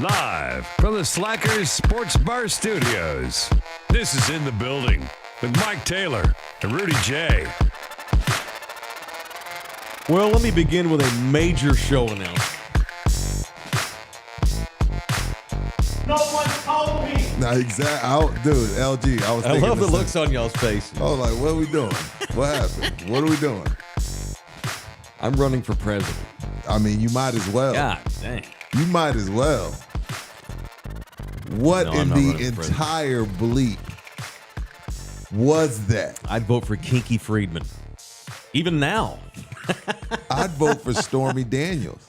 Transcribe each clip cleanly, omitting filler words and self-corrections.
Live from the Slackers Sports Bar Studios. This is In the Building with Mike Taylor and Rudy Jay. Well, let me begin with a major show announcement. No one told me. Nah, exactly. Dude, LG, I was I thinking love the same. looks on y'all's faces. I was like, what are we doing? What happened? What are we doing? I'm running for president. I mean, you might as well. God dang. You might as well. What No, in I'm not the running for president. entire bleak was that? I'd vote for Kinky Friedman. Even now. I'd vote for Stormy Daniels.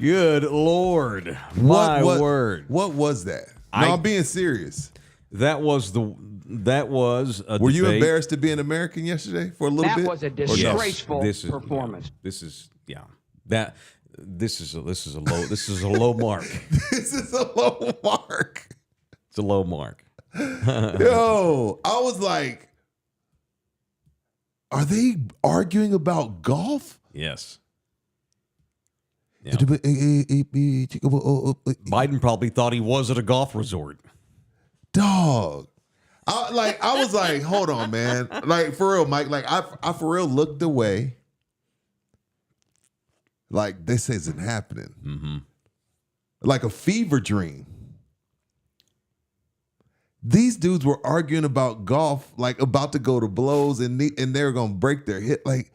Good Lord. My word. What was that? No, I'm being serious. That was a Were you debate. embarrassed to be an American yesterday for a little That bit? was a Or no? disgraceful This is performance. This is a low mark. This is a low mark. It's a low mark. Yo, I was like, are they arguing about golf? Yes. Yeah. Biden probably thought he was at a golf resort. Dog. I was like, hold on, man. Like, for real, Mike. Like, I for real looked away. Like, this isn't happening. Mm-hmm. Like a fever dream. These dudes were arguing about golf, like about to go to blows, and they were gonna break their hip. Like,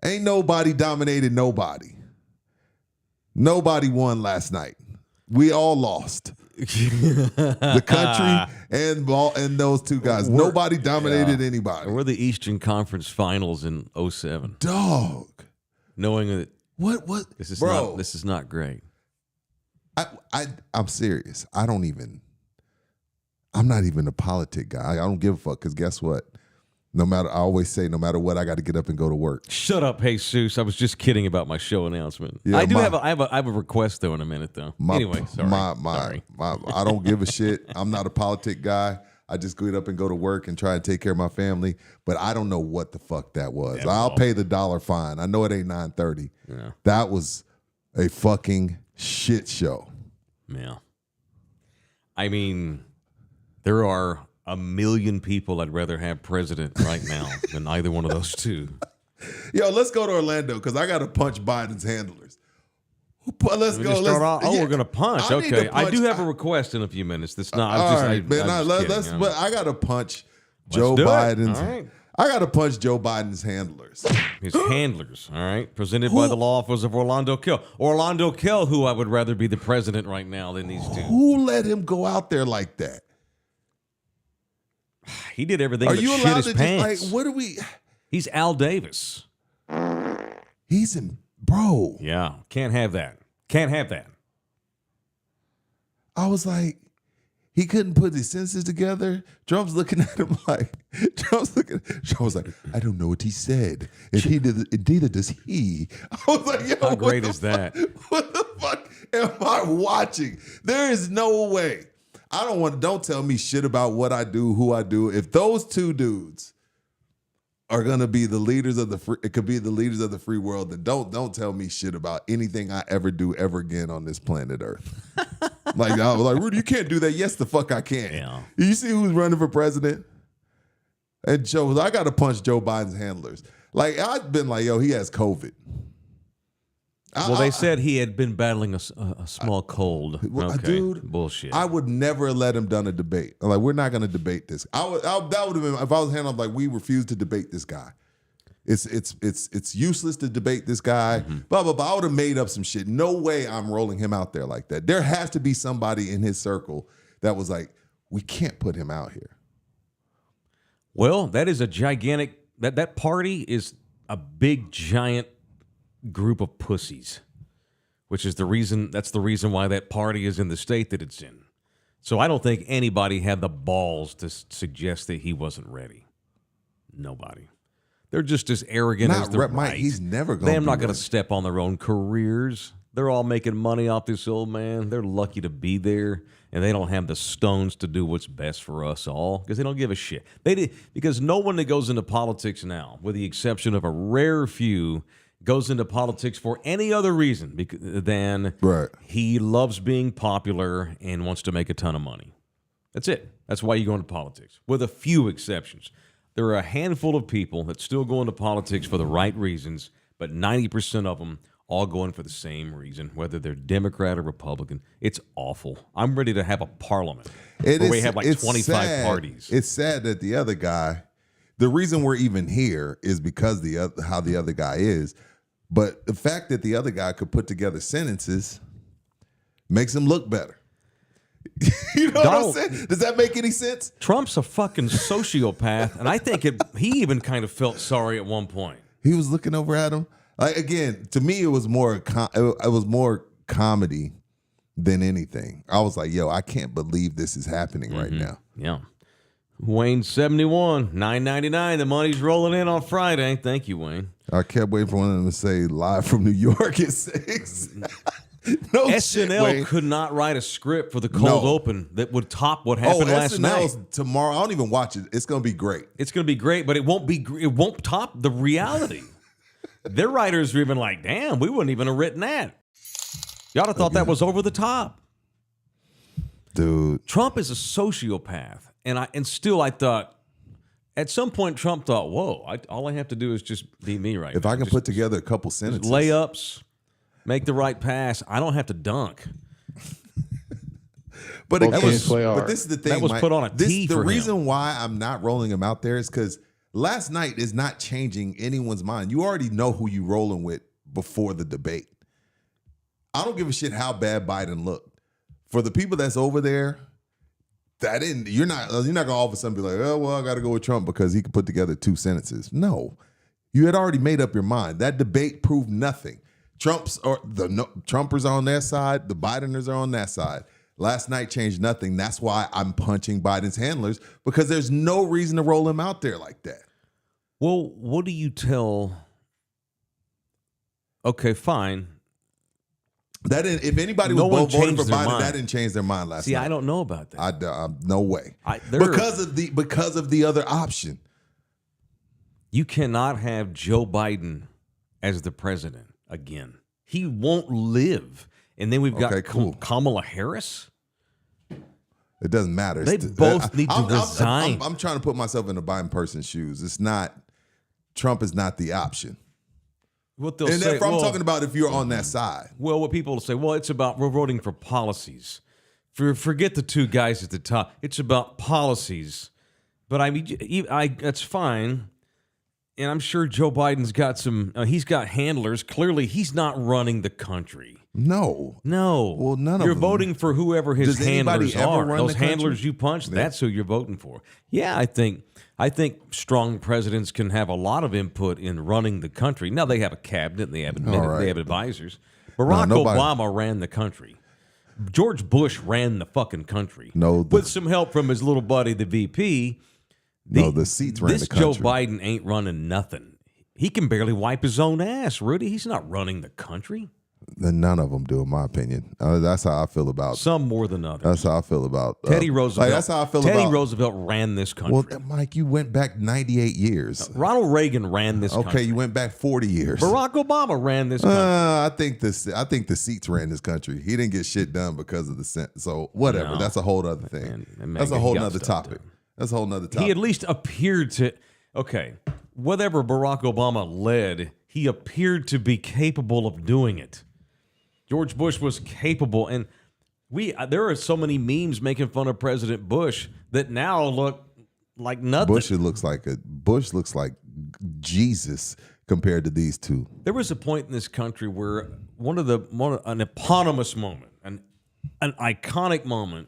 ain't nobody dominated nobody. Nobody won last night. We all lost. The country and those two guys. Nobody dominated anybody. We're the Eastern Conference Finals in 07. Dog. Knowing that What this is bro? this is not great. I'm serious. I'm not even a politic guy. I don't give a fuck, because guess what? I always say, no matter what, I got to get up and go to work. Shut up, Jesus. I was just kidding about my show announcement. Yeah, I have a request though in a minute though. Anyway, sorry. Sorry. I don't give a shit. I'm not a politic guy. I just get up and go to work and try and take care of my family. But I don't know what the fuck that was. Yeah, I'll pay the $1 fine. I know it ain't 9:30. Yeah. That was a fucking shit show. Yeah. I mean, there are a million people I'd rather have president right now than either one of those two. Yo, let's go to Orlando, because I got to punch Biden's handlers. Let's go. We're gonna punch. I need Okay, to I punch. do have a request in a few minutes. That's not. But I got to punch Joe do it. Biden's. All right. I got to punch Joe Biden's handlers. His handlers, all right, presented by the law office of Orlando Kell. Orlando Kell, who I would rather be the president right now than these two. Who let him go out there like that? He did everything Are but you shit allowed his to pants. just, like, what are we? He's Al Davis. He's in, bro. Yeah, can't have that. Can't have that. I was like, he couldn't put his senses together. Trump's looking at him like, Trump was like, I don't know what he said. If he did, neither does he. I was like, yo, How great is that? What the fuck am I watching? There is no way. Don't tell me shit about what I do, who I do. If those two dudes are gonna be the leaders of the free world, then don't tell me shit about anything I ever do ever again on this planet Earth. Like, I was like, Rudy, you can't do that. Yes, the fuck I can. Yeah. You see who's running for president? And Joe, I gotta punch Joe Biden's handlers. Like, I've been like, yo, he has COVID. Well, they said he had been battling a small cold. Okay, Dude, bullshit. I would never let him done a debate. I'm like, we're not going to debate this. That would have been, if I was handling, like, we refuse to debate this guy. It's useless to debate this guy. Blah, blah, blah. I would have made up some shit. No way I'm rolling him out there like that. There has to be somebody in his circle that was like, we can't put him out here. Well, that is a gigantic, that party is a big, giant group of pussies, which is that's the reason why that party is in the state that it's in. So I don't think anybody had the balls to suggest that he wasn't ready. Nobody. They're just as arrogant as they're Mike, right. he's never going to They're not going to step on their own careers. They're all making money off this old man. They're lucky to be there, and they don't have the stones to do what's best for us all because they don't give a shit. Because no one that goes into politics now, with the exception of a rare few, goes into politics for any other reason than Right. he loves being popular and wants to make a ton of money. That's it. That's why you go into politics, with a few exceptions. There are a handful of people that still go into politics for the right reasons, but 90% of them all going for the same reason, whether they're Democrat or Republican. It's awful. I'm ready to have a parliament where we have like 25 sad. parties. It's sad that the other guy, the reason we're even here is because how the other guy is. But the fact that the other guy could put together sentences makes him look better. You know what I'm saying? Does that make any sense? Trump's a fucking sociopath, and I think he even kind of felt sorry at one point. He was looking over at him. Like, again, to me, it was more comedy than anything. I was like, yo, I can't believe this is happening right now. Yeah. Wayne 71, $9.99. The money's rolling in on Friday. Thank you, Wayne. I kept waiting for one of them to say live from New York at 6. No SNL shit, could not write a script for the cold open that would top what happened last SNL's night. Tomorrow. I don't even watch it. It's going to be great. It's going to be great, but it won't top the reality. Their writers are even like, damn, we wouldn't even have written that. Y'all have thought that was over the top. Dude. Trump is a sociopath. And still I thought, at some point Trump thought, whoa, all I have to do is just be me right now. If I can put together a couple sentences. Layups, make the right pass. I don't have to dunk. But Both again, teams play hard. but this is the thing. That was put on a tee The for him. reason why I'm not rolling him out there is because last night is not changing anyone's mind. You already know who you rolling with before the debate. I don't give a shit how bad Biden looked. For the people that's over there, you're not gonna all of a sudden be like, oh well, I got to go with Trump because he can put together 2 sentences. No, you had already made up your mind. That debate proved nothing. Trumpers are on their side. The Bideners are on that side. Last night changed nothing. That's why I'm punching Biden's handlers, because there's no reason to roll him out there like that. Well, what do you tell? Okay, fine. That didn't, if anybody No one was voting for changed their Biden, mind. that didn't change their mind last See, night. I don't know about that. No way. There- because of the other option. You cannot have Joe Biden as the president again. He won't live. And then we've got Okay, cool. Kamala Harris. It doesn't matter. They both need to resign. I'm trying to put myself in the Biden person's shoes. It's not, Trump is not the option. What they'll And say, if I'm talking about if you're on that side. well, what people will say, well, it's about we're voting for policies. Forget the two guys at the top. It's about policies. But I mean, that's fine. And I'm sure Joe Biden's got he's got handlers. Clearly, he's not running the country. No. No. Well, none of You're them. voting for whoever his Does anybody handlers ever are. run Those the country? handlers you punch, that's who you're voting for. Yeah, I think strong presidents can have a lot of input in running the country. Now they have a cabinet, they have they have advisors. Barack Obama ran the country. George Bush ran the fucking country. With some help from his little buddy, the VP. The seats ran the country. This Joe Biden ain't running nothing. He can barely wipe his own ass, Rudy. He's not running the country. None of them do, in my opinion. That's how I feel about. Some more than others. That's how I feel about Teddy Roosevelt. that's how I feel Teddy about. Roosevelt ran this country. Well, Mike, you went back 98 years. Ronald Reagan ran this country. Okay, you went back 40 years. Barack Obama ran this country. I think the seats ran this country. He didn't get shit done because of the Senate. So whatever. No. That's a whole other thing. That's a he whole got nother stuff topic. done. That's a whole nother topic. He at least appeared to. Okay, whatever Barack Obama led, he appeared to be capable of doing it. George Bush was capable, and there are so many memes making fun of President Bush that now look like nothing. Bush looks like Jesus compared to these two. There was a point in this country where an eponymous moment, an iconic moment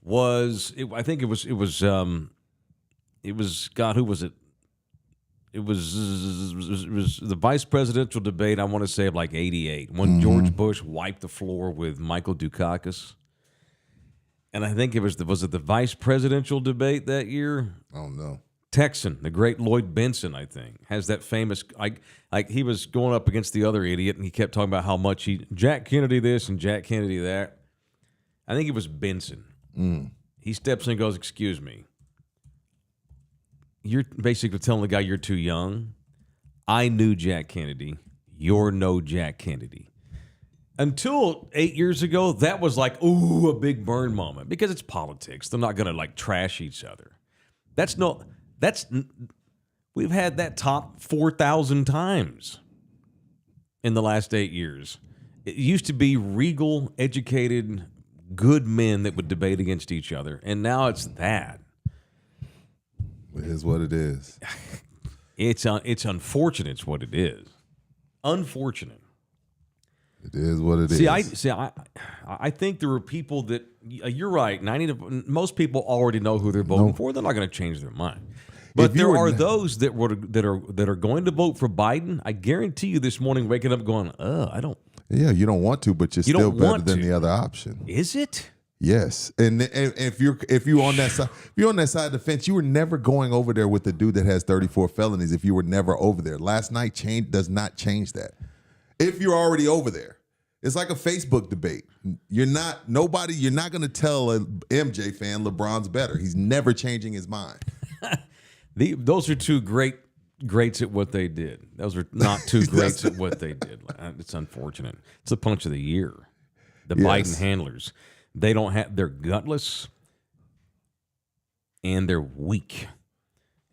was. I think it was God. Who was it? It was the vice presidential debate, I want to say, of like 88, when George Bush wiped the floor with Michael Dukakis. And I think was it the vice presidential debate that year? I don't know. Texan, the great Lloyd Benson, I think, has that famous, like he was going up against the other idiot, and he kept talking about how much Jack Kennedy this and Jack Kennedy that. I think it was Benson. He steps in and goes, excuse me. You're basically telling the guy you're too young. I knew Jack Kennedy. You're no Jack Kennedy. Until 8 years ago, that was like, ooh, a big burn moment because it's politics. They're not going to like trash each other. We've had that top 4,000 times in the last 8 years. It used to be regal, educated, good men that would debate against each other, and now it's that. It is what it is. It's unfortunate. It's what it is. Unfortunate. It is what it is. I think there are people that you're right. Most people already know who they're voting for. They're not going to change their mind. But there are those that are going to vote for Biden. I guarantee you, this morning waking up going, I don't. Yeah, you don't want to, but you're still better than the other option. Is it? Yes, and if you're on that side, if you're on that side of the fence, you were never going over there with the dude that has 34 felonies. If you were never over there, last night does not change that. If you're already over there, it's like a Facebook debate. You're not going to tell a MJ fan LeBron's better. He's never changing his mind. Those are two greats at what they did. Those are not two greats at what they did. It's unfortunate. It's the punch of the year. The Biden handlers. They're gutless and they're weak.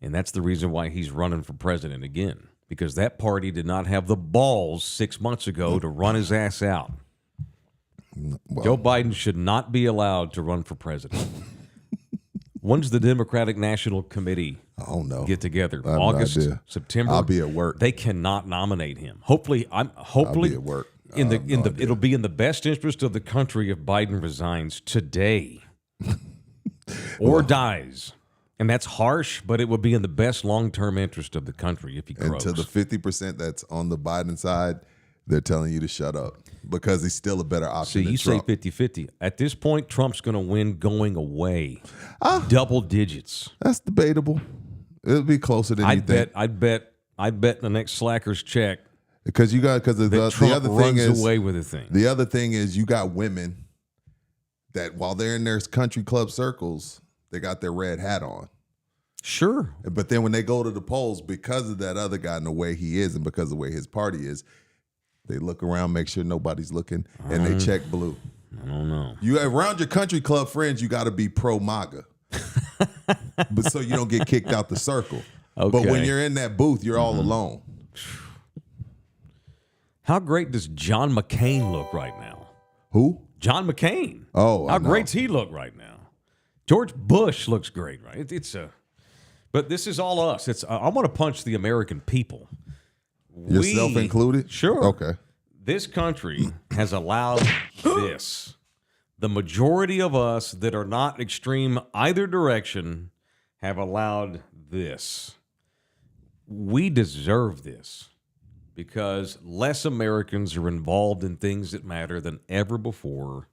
And that's the reason why he's running for president again. Because that party did not have the balls 6 months ago to run his ass out. Well, Joe Biden should not be allowed to run for president. When's the Democratic National Committee get together? August, September. I'll be at work. They cannot nominate him. Hopefully I'll be at work. It'll be in the best interest of the country if Biden resigns today or dies. And that's harsh, but it would be in the best long-term interest of the country if he croaks. And to the 50% that's on the Biden side, they're telling you to shut up because he's still a better option than Trump. So you say 50-50. At this point, Trump's going to win going away. Double digits. That's debatable. It'll be closer than you think. I'd bet the next Slacker's check. Because the other thing is away with the thing. The other thing is you got women that while they're in their country club circles, they got their red hat on. Sure. But then when they go to the polls, because of that other guy and the way he is and because of the way his party is, they look around, make sure nobody's looking, and they check blue. I don't know. You around your country club friends, you got to be pro MAGA. But so you don't get kicked out the circle. Okay. But when you're in that booth, you're all alone. How great does John McCain look right now? Who? John McCain. Oh, how great's he look right now? George Bush looks great, right? But this is all us. I want to punch the American people. Yourself included? Sure. Okay. This country has allowed this. The majority of us that are not extreme either direction have allowed this. We deserve this because less Americans are involved in things that matter than ever before.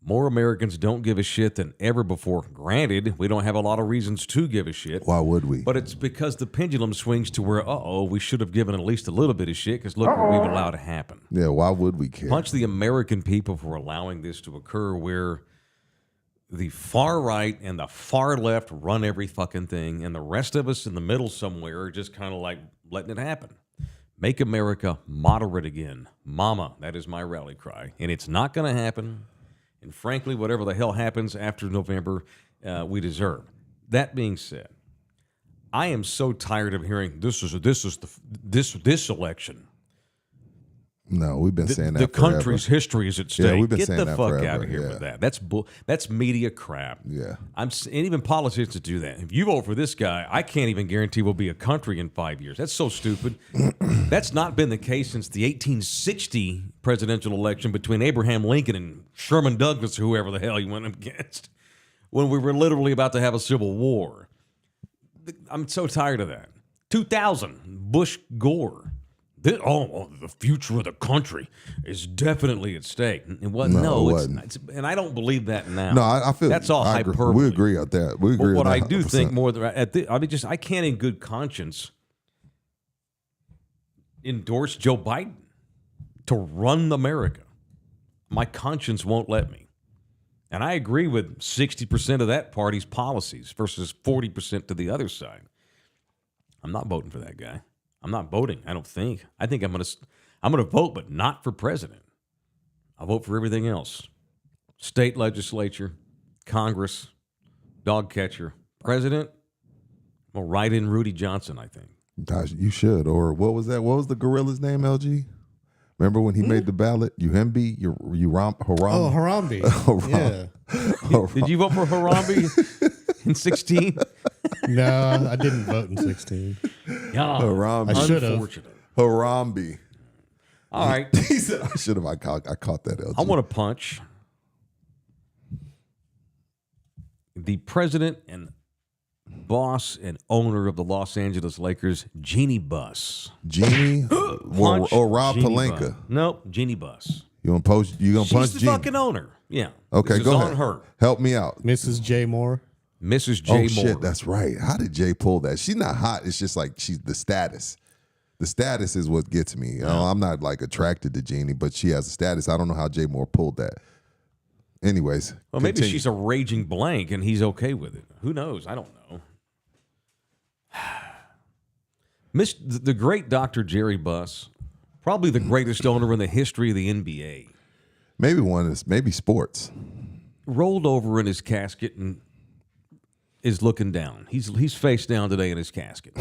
More Americans don't give a shit than ever before. Granted, we don't have a lot of reasons to give a shit. Why would we? But it's because the pendulum swings to where, we should have given at least a little bit of shit because look what we've allowed to happen. Yeah, why would we care? Punch the American people for allowing this to occur where the far right and the far left run every fucking thing and the rest of us in the middle somewhere are just kind of like letting it happen. Make America moderate again. Mama, that is my rally cry. And it's not going to happen. And frankly, whatever the hell happens after November, we deserve. That being said, I am so tired of hearing this election. No, we've been saying that the forever. country's history is at stake. Yeah, we've been Get saying the that fuck forever, out of here with that. That's media crap. Yeah. And even politicians do that. If you vote for this guy, I can't even guarantee we'll be a country in 5 years. That's so stupid. That's not been the case since the 1860 presidential election between Abraham Lincoln and Sherman Douglas, whoever the hell he went against, when we were literally about to have a civil war. I'm so tired of that. 2000, Bush Gore. The future of the country is definitely at stake. No, it wasn't. And I don't believe that now. No, I feel that's all hyperbole. We agree on that. We agree. But what on I that do 100%. think more than I can't in good conscience endorse Joe Biden to run America. My conscience won't let me. And I agree with 60% of that party's policies versus 40% to the other side. I'm not voting for that guy. I'm not voting. I don't think. I think I'm gonna vote, but not for president. I'll vote for everything else: state legislature, Congress, dog catcher, president. Well, write in Rudy Johnson, I think. Gosh, you should. Or what was that? What was the gorilla's name, LG? Remember when he made the ballot? Harambe? Oh, Harambe. Yeah. Did you vote for Harambe in 16? No, I didn't vote in 16. Yeah, Harambe. I should have. unfortunate. Harambe. All right. He said, I should have. I caught that, LG. I want to punch the president and boss and owner of the Los Angeles Lakers, Jeannie Buss. Jeannie or Rob Jeannie Pelinka. Buss. Nope, Jeannie Buss. You gonna punch She's the Jeannie? fucking owner. Yeah. Okay, This go is ahead. on her. Help me out. Mrs. J. Moore. Mrs. J. Oh Moore. shit, that's right. How did Jay pull that? She's not hot. It's just like she's the status. The status is what gets me. You know, I'm not like attracted to Jeannie, but she has a status. I don't know how Jay Moore pulled that. Anyways, Well, maybe continue. she's a raging blank and he's okay with it. Who knows? I don't know. The great Dr. Jerry Buss, probably the greatest owner in the history of the NBA, maybe sports. rolled over in his casket and is looking down. He's face down today in his casket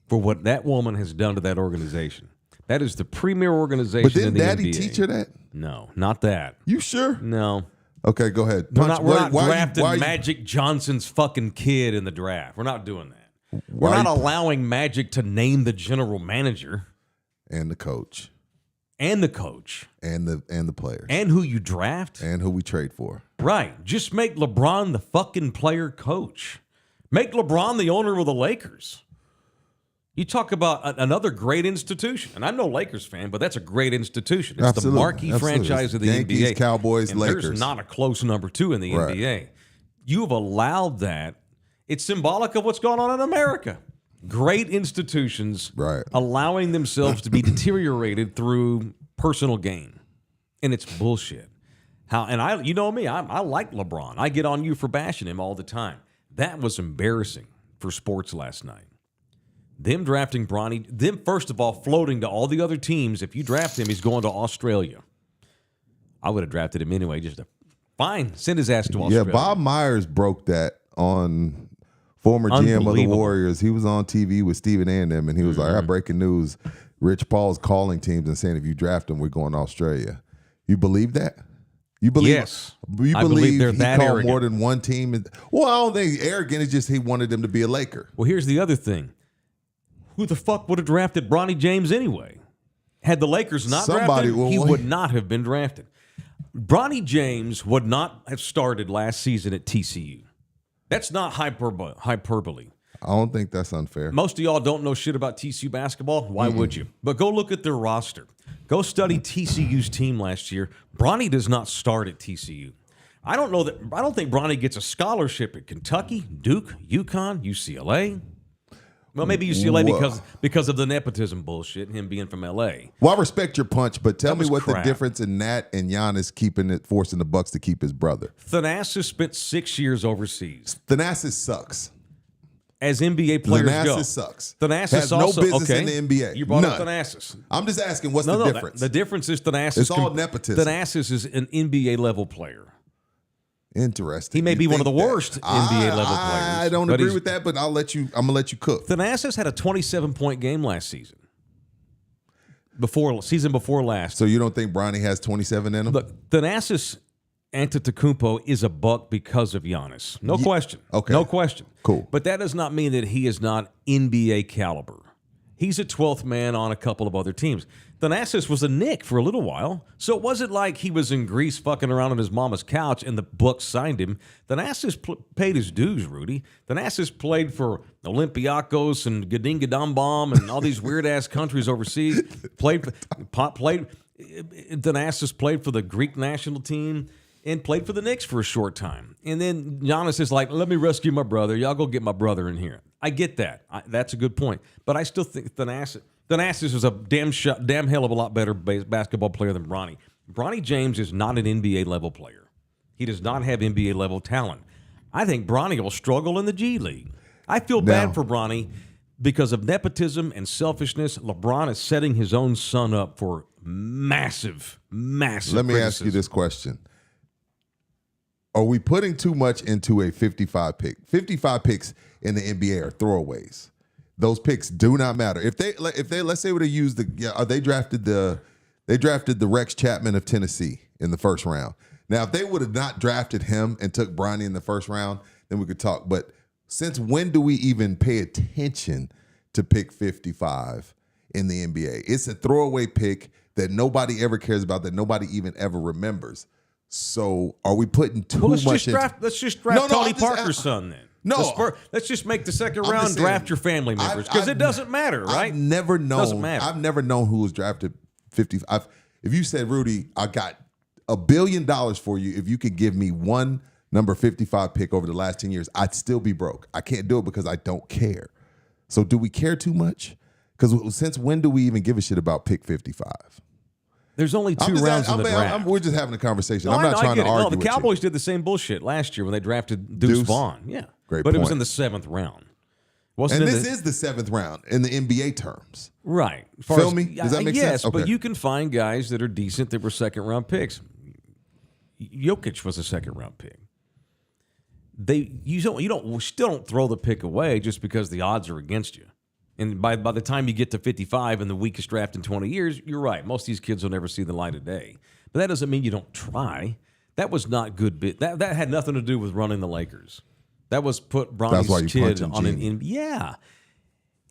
for what that woman has done to that organization. That is the premier organization But in didn't the Daddy NBA. teach her that? No, not that. You sure? No. Okay, go ahead. We're Punch. not Why- drafting why- Magic Johnson's fucking kid in the draft. We're not doing that. We're Why- not allowing Magic to name the general manager and the coach and the coach and the players and who you draft. and who we trade for. Right. Just make LeBron the fucking player coach. Make LeBron the owner of the Lakers. You talk about another great institution, and I'm no Lakers fan, but that's a great institution. It's Absolutely. the marquee Absolutely. franchise of the Yankees, NBA. Cowboys, and Lakers. There's not a close number two in the Right. NBA. You've allowed that. It's symbolic of what's going on in America. Great institutions Right. allowing themselves to be deteriorated through personal gain, and it's bullshit. You know me, I like LeBron. I get on you for bashing him all the time. That was embarrassing for sports last night. Them drafting Bronny, them first of all floating to all the other teams. If you draft him, he's going to Australia. I would have drafted him anyway. Fine, send his ass to Australia. Yeah, Bob Myers broke that on former GM of the Unbelievable. Warriors. He was on TV with Stephen A. and them, and he was like, I got breaking news. Rich Paul's calling teams and saying, if you draft him, we're going to Australia. You believe that? You believe? Yes. You I believe believe they're he that called arrogant. more than one team? Well, I don't think arrogant. It's just he wanted them to be a Laker. Well, here's the other thing. Who the fuck would have drafted Bronny James anyway? Had the Lakers not Somebody drafted him, will- he would not have been drafted. Bronny James would not have started last season at TCU. That's not hyperbole. I don't think that's unfair. Most of y'all don't know shit about TCU basketball. Why would you? But go look at their roster. Go study TCU's team last year. Bronny does not start at TCU. I don't think Bronny gets a scholarship at Kentucky, Duke, UConn, UCLA. Well, maybe UCLA because of the nepotism bullshit, him being from LA. Well, I respect your punch, but tell That me was what crap. the difference in that and Giannis forcing the Bucks to keep his brother. Thanasis spent 6 years overseas. Thanasis sucks. As NBA players go. Thanasis sucks. Thanasis has also, no business okay. in the NBA. You brought up None. Thanasis. I'm just asking, what's the difference? The difference is Thanasis. It's all nepotism. Thanasis is an NBA level player. Interesting. He may You be one of think the that. worst NBA level players. I don't but agree he's- with that, but I'm gonna let you cook. Thanasis had a 27-point game last season. Before last. So you don't think Bronny has 27 in him? Look, Thanasis Antetokounmpo is a buck because of Giannis. No question. okay. No question. Cool. But that does not mean that he is not NBA caliber. He's a 12th man on a couple of other teams. Thanasis was a Knick for a little while, so it wasn't like he was in Greece fucking around on his mama's couch and the Bucks signed him. Thanasis paid his dues, Rudy. Thanasis played for Olympiacos and Gadingadambam and all these weird-ass countries overseas. Thanasis played for the Greek national team and played for the Knicks for a short time. And then Giannis is like, let me rescue my brother. Y'all go get my brother in here. I get that. That's a good point. But I still think Thanasis is a damn hell of a lot better basketball player than Bronny. Bronny James is not an NBA level player. He does not have NBA level talent. I think Bronny will struggle in the G League. I feel bad for Bronny because of nepotism and selfishness, LeBron is setting his own son up for massive Let me ask you criticism. this question. Are we putting too much into a 55 pick? 55 picks in the NBA are throwaways. Those picks do not matter. If they let's say they use they drafted the Rex Chapman of Tennessee in the first round. Now, if they would have not drafted him and took Bronny in the first round, then we could talk. But since when do we even pay attention to pick 55 in the NBA? It's a throwaway pick that nobody ever cares about, that nobody even ever remembers. So are we putting too much into... Let's just draft No, Tony Parker's son then. No. Let's just make the second I'm round just saying, draft your family members because it doesn't matter, right? I've never known. Doesn't matter. I've never known who was drafted 50. If you said, Rudy, I got $1 billion for you if you could give me one number 55 pick over the last 10 years, I'd still be broke. I can't do it because I don't care. So do we care too much? Because since when do we even give a shit about pick 55? There's only two rounds in the draft. We're just having a conversation. No, I'm not trying to argue the with Cowboys you. did the same bullshit last year when they drafted Deuce Vaughn. Yeah, Great but it was point. in the 7th round. And this is the 7th round in the NBA terms. Right. Feel me? Does that make sense? Yes, but you can find guys that are decent that were second-round picks. Jokic was a second-round pick. You still don't throw the pick away just because the odds are against you. And by the time you get to 55 and the weakest draft in 20 years, you're right. Most of these kids will never see the light of day. But that doesn't mean you don't try. That was not good. That had nothing to do with running the Lakers. That was put Bronny's kid on an yeah.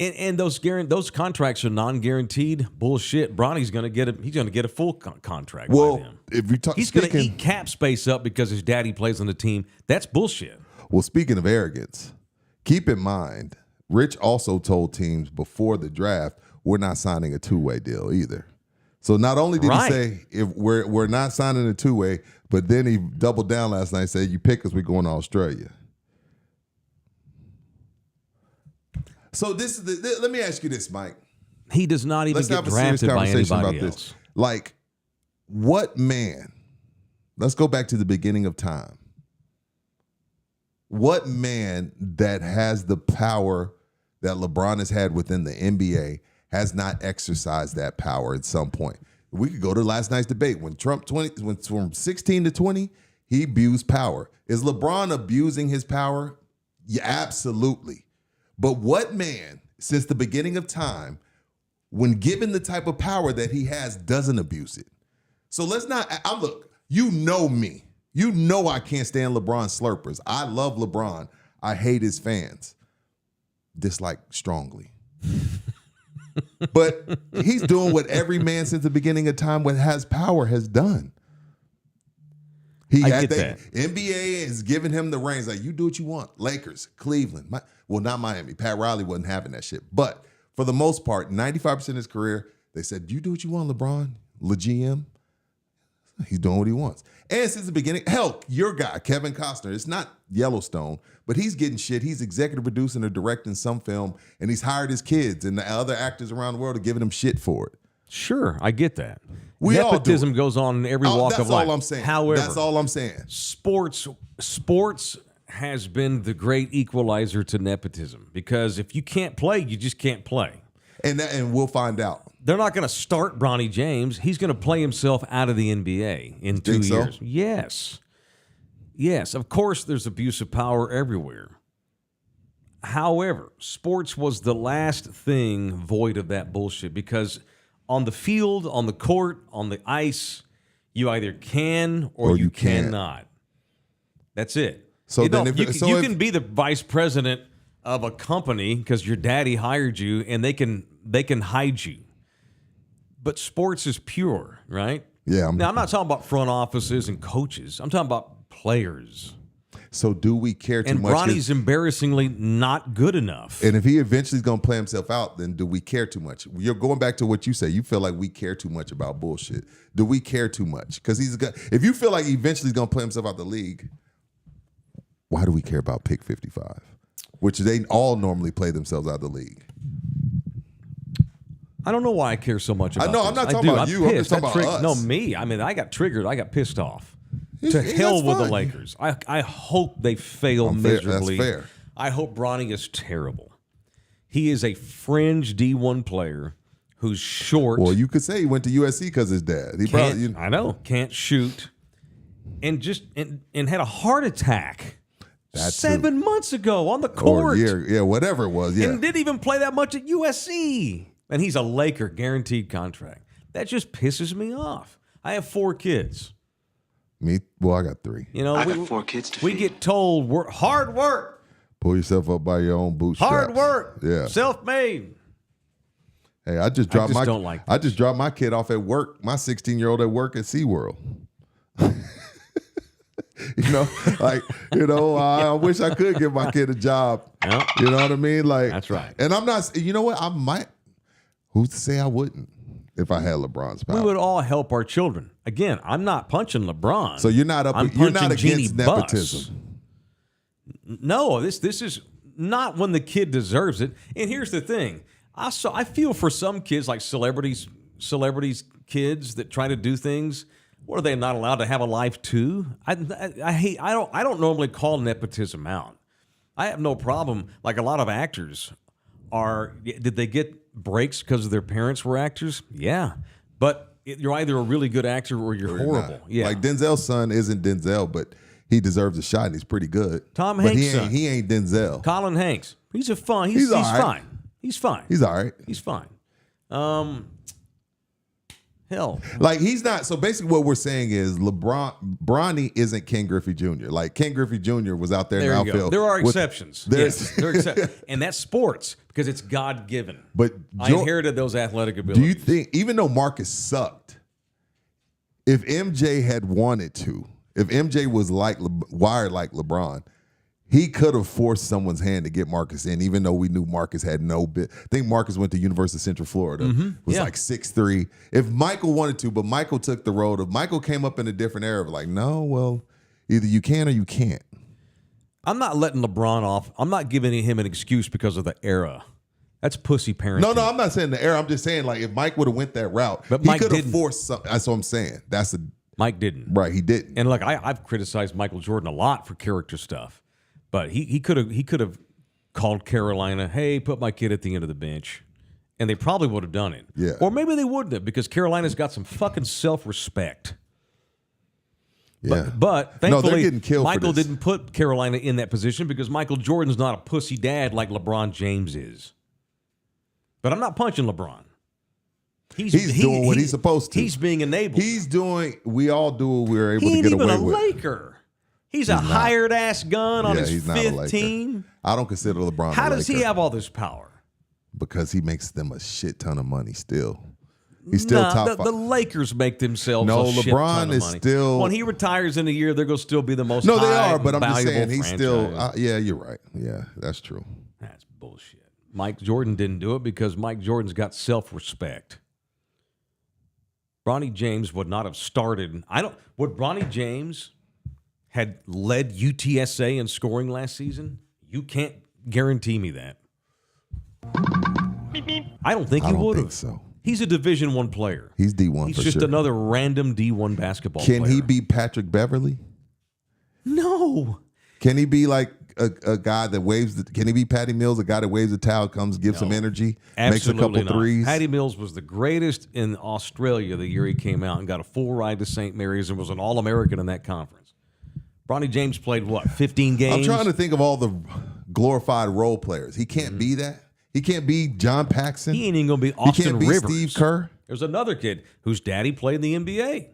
And those contracts are non-guaranteed bullshit. Bronny's going to get he's going to get a full contract. Well, by them. if you talk, he's going to eat cap space up because his daddy plays on the team. That's bullshit. Well, speaking of arrogance, keep in mind, Rich also told teams before the draft, we're not signing a two-way deal either. So not only did he say if we're not signing a two-way, but then he doubled down last night and said, you pick us, we're going to Australia. So let me ask you this, Mike. He does not even get drafted by anybody else. Like, what man, let's go back to the beginning of time. What man that has the power that LeBron has had within the NBA has not exercised that power at some point? We could go to last night's debate. When Trump went from 16 to 20, he abused power. Is LeBron abusing his power? Yeah, absolutely. But what man, since the beginning of time, when given the type of power that he has, doesn't abuse it? So let's not, look, you know me. You know I can't stand LeBron slurpers. I love LeBron. I hate his fans. Dislike strongly. But he's doing what every man since the beginning of time what has power has done. I get that. NBA is giving him the reins. Like, you do what you want. Lakers, Cleveland. Well, not Miami. Pat Riley wasn't having that shit. But for the most part, 95% of his career, they said, you do what you want, LeBron. GM. He's doing what he wants. And since the beginning, hell, your guy, Kevin Costner, it's not Yellowstone, but he's getting shit. He's executive producing or directing some film, and he's hired his kids and the other actors around the world are giving him shit for it. Sure, I get that. We Nepotism all do goes on in every walk of life. That's all I'm saying. However, that's all I'm saying. Sports has been the great equalizer to nepotism because if you can't play, you just can't play. And we'll find out. They're not going to start Bronny James. He's going to play himself out of the NBA in 2 years. So? Yes. Yes, of course there's abuse of power everywhere. However, sports was the last thing void of that bullshit because on the field, on the court, on the ice, you either can or you cannot. That's it. So you then you can be the vice president of a company because your daddy hired you and they can hide you. But sports is pure, right? Yeah. Now, I'm not talking about front offices and coaches. I'm talking about players. So do we care too much? And Bronny's embarrassingly not good enough. And if he eventually is going to play himself out, then do we care too much? You're going back to what you say. You feel like we care too much about bullshit. Do we care too much? Because if you feel like eventually he's going to play himself out the league, why do we care about pick 55? Which they all normally play themselves out of the league. I don't know why I care so much about I know, this. I'm not talking about you. I'm just talking about us. No, me. I mean, I got triggered. I got pissed off. To That's hell with the fine. Lakers. I hope they fail miserably. That's fair. I hope Bronny is terrible. He is a fringe D1 player who's short. Well, you could say he went to USC because his dad. He probably, I know, can't shoot, and had a heart attack 7 months ago on the court. Whatever it was. Yeah, and didn't even play that much at USC. And he's a Laker, guaranteed contract. That just pisses me off. I have 4 kids. Well, I got 3. You know, I got 4 kids to we feed. get told hard work. Pull yourself up by your own bootstraps. Hard work. Yeah. Self-made. Hey, I just dropped I just dropped my kid off at work. My 16-year-old at work at SeaWorld. I wish I could give my kid a job. Yep. You know what I mean? Like, that's right. And I'm not. You know what? I might. Who's to say I wouldn't if I had LeBron's power? We would all help our children. Again, I'm not punching LeBron. So you're not You're not against nepotism. No, this is not when the kid deserves it. And here's the thing: I feel for some kids, like celebrities kids that try to do things. What, are they not allowed to have a life too? I don't normally call nepotism out. I have no problem. Like a lot of actors did they get breaks because their parents were actors? Yeah, but you're either a really good actor or you're horrible. Not. Yeah, like Denzel's son isn't Denzel, but he deserves a shot and he's pretty good. Tom but Hanks' son. He ain't Denzel. Colin Hanks. He's fine. He's all right. Fine. He's fine. He's all right. He's fine. Hell, like he's not. So basically, what we're saying is Bronny isn't Ken Griffey Jr. Like Ken Griffey Jr. was out there in the outfield. There are exceptions. Yes, there are exceptions, and that's sports because it's God given. But I inherited those athletic abilities. Do you think, even though Marcus sucked, if MJ had wanted to, if MJ was wired like LeBron, he could have forced someone's hand to get Marcus in, even though we knew Marcus had no bit. I think Marcus went to University of Central Florida. Was like 6'3". If Michael wanted to, but Michael took the road of Michael came up in a different era of like, no, well, either you can or you can't. I'm not letting LeBron off. I'm not giving him an excuse because of the era. That's pussy parenting. No, I'm not saying the era. I'm just saying, like, if Mike would have went that route, but he could have forced something. That's what I'm saying. Mike didn't. Right, he didn't. And look, I've criticized Michael Jordan a lot for character stuff. But he could have called Carolina, hey, put my kid at the end of the bench. And they probably would have done it. Yeah. Or maybe they wouldn't have because Carolina's got some fucking self-respect. Yeah. But thankfully, they're getting killed Michael for this. didn't put Carolina in that position because Michael Jordan's not a pussy dad like LeBron James is. But I'm not punching LeBron. He's doing what he's supposed to. He's being enabled. We all do what we're able he to get ain't away even a with. Laker. He's a hired ass gun on his he's not a Laker. 15. I don't consider LeBron How a does he Laker have all this power? because he makes them a shit ton of money still. He's still top the five. Lakers make themselves No, a shit LeBron ton of is money. still- When he retires in a year, they're going to still be the most No, they high are, but I'm just valuable saying he's still. franchise. Yeah, you're right. Yeah, that's true. That's bullshit. Mike Jordan didn't do it because Mike Jordan's got self-respect. Bronny James would not have started. Would Bronny James had led UTSA in scoring last season? You can't guarantee me that. I don't think I he don't would think have. so. He's a Division I player. He's D1 He's for just sure. another random D1 basketball Can player. he beat Patrick Beverly? No. Can he be like a guy that waves? Can he be Patty Mills, a guy that waves the towel, comes, gives some energy, makes a couple not. threes? Patty Mills was the greatest in Australia the year he came out and got a full ride to St. Mary's and was an All-American in that conference. Bronny James played, 15 games? I'm trying to think of all the glorified role players. He can't be that. He can't be John Paxson. He ain't even going to be Austin He can't be Rivers. Steve Kerr. There's another kid whose daddy played in the NBA.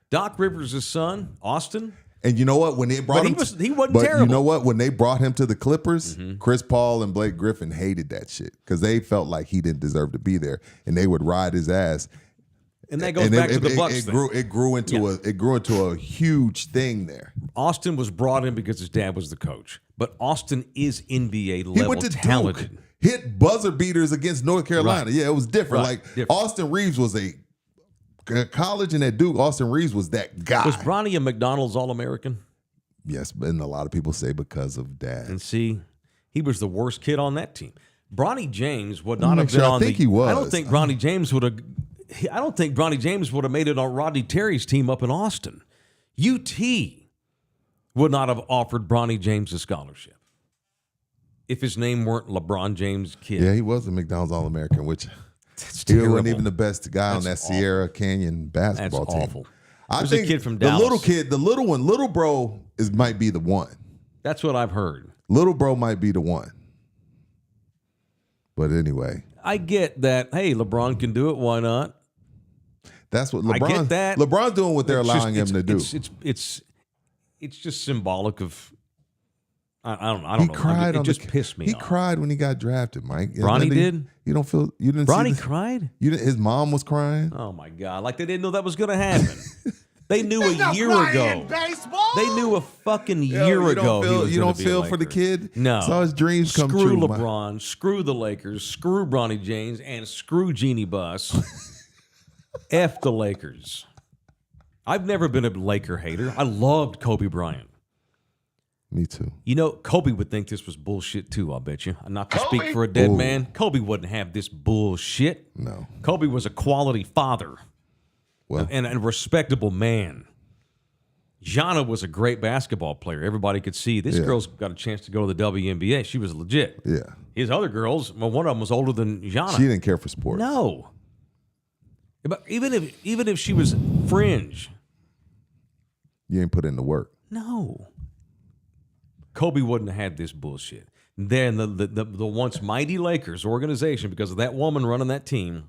Doc Rivers' son, Austin. And you know what? When they brought But him, he wasn't but terrible. you know what? When they brought him to the Clippers, Chris Paul and Blake Griffin hated that shit because they felt like he didn't deserve to be there, and they would ride his ass. And that goes back to the Bucks thing. It grew into a huge thing there. Austin was brought in because his dad was the coach. But Austin is NBA level He went to talented. Duke, hit buzzer beaters against North Carolina. Right. Yeah, it was different. Right. Like Different. Austin Reeves was at college and at Duke. Austin Reeves was that guy. Was Bronny a McDonald's All-American? Yes, and a lot of people say because of dad. And see, he was the worst kid on that team. Bronny James would not have Sure, been I on think the. he was. I don't think Bronny James would have. I don't think Bronny James would have made it on Rodney Terry's team up in Austin. UT would not have offered Bronny James a scholarship. if his name weren't LeBron James' kid. Yeah, he was a McDonald's All-American, which That's he terrible. wasn't even the best guy on that That's Sierra Canyon basketball That's team. awful. I There's think a kid from the Dallas. little one, little bro might be the one. That's what I've heard. Little bro might be the one. But anyway, I get that. Hey, LeBron can do it. Why not? that's what I get that. LeBron's doing what they're It's allowing him to do. It's just symbolic of. I don't He know. cried. It just pissed me He off. cried when he got drafted, Mike. Bronny did? You don't feel? You didn't? Bronny see cried. You didn't, his mom was crying. Oh my God! Like they didn't know that was going to happen. They knew a no year crying ago. in baseball. They knew a fucking Yo, year you ago. don't feel, he was you gonna don't be feel a for the Laker. kid. No. Saw his dreams come Screw true. LeBron. Screw the Lakers. Screw Bronny James. And screw Jeannie Buss. F the Lakers. I've never been a Laker hater. I loved Kobe Bryant. Me too. You know, Kobe would think this was bullshit too, I'll bet you. Not to speak for a dead Ooh. man. Kobe wouldn't have this bullshit. No. Kobe was a quality father Well, and a respectable man. Gianna was a great basketball player. Everybody could see this Yeah. girl's got a chance to go to the WNBA. She was legit. yeah. His other girls, well, one of them was older than Gianna. She didn't care for sports. No. But even if she was fringe, You ain't put in the work. no. Kobe wouldn't have had this bullshit. Then the once mighty Lakers organization, because of that woman running that team,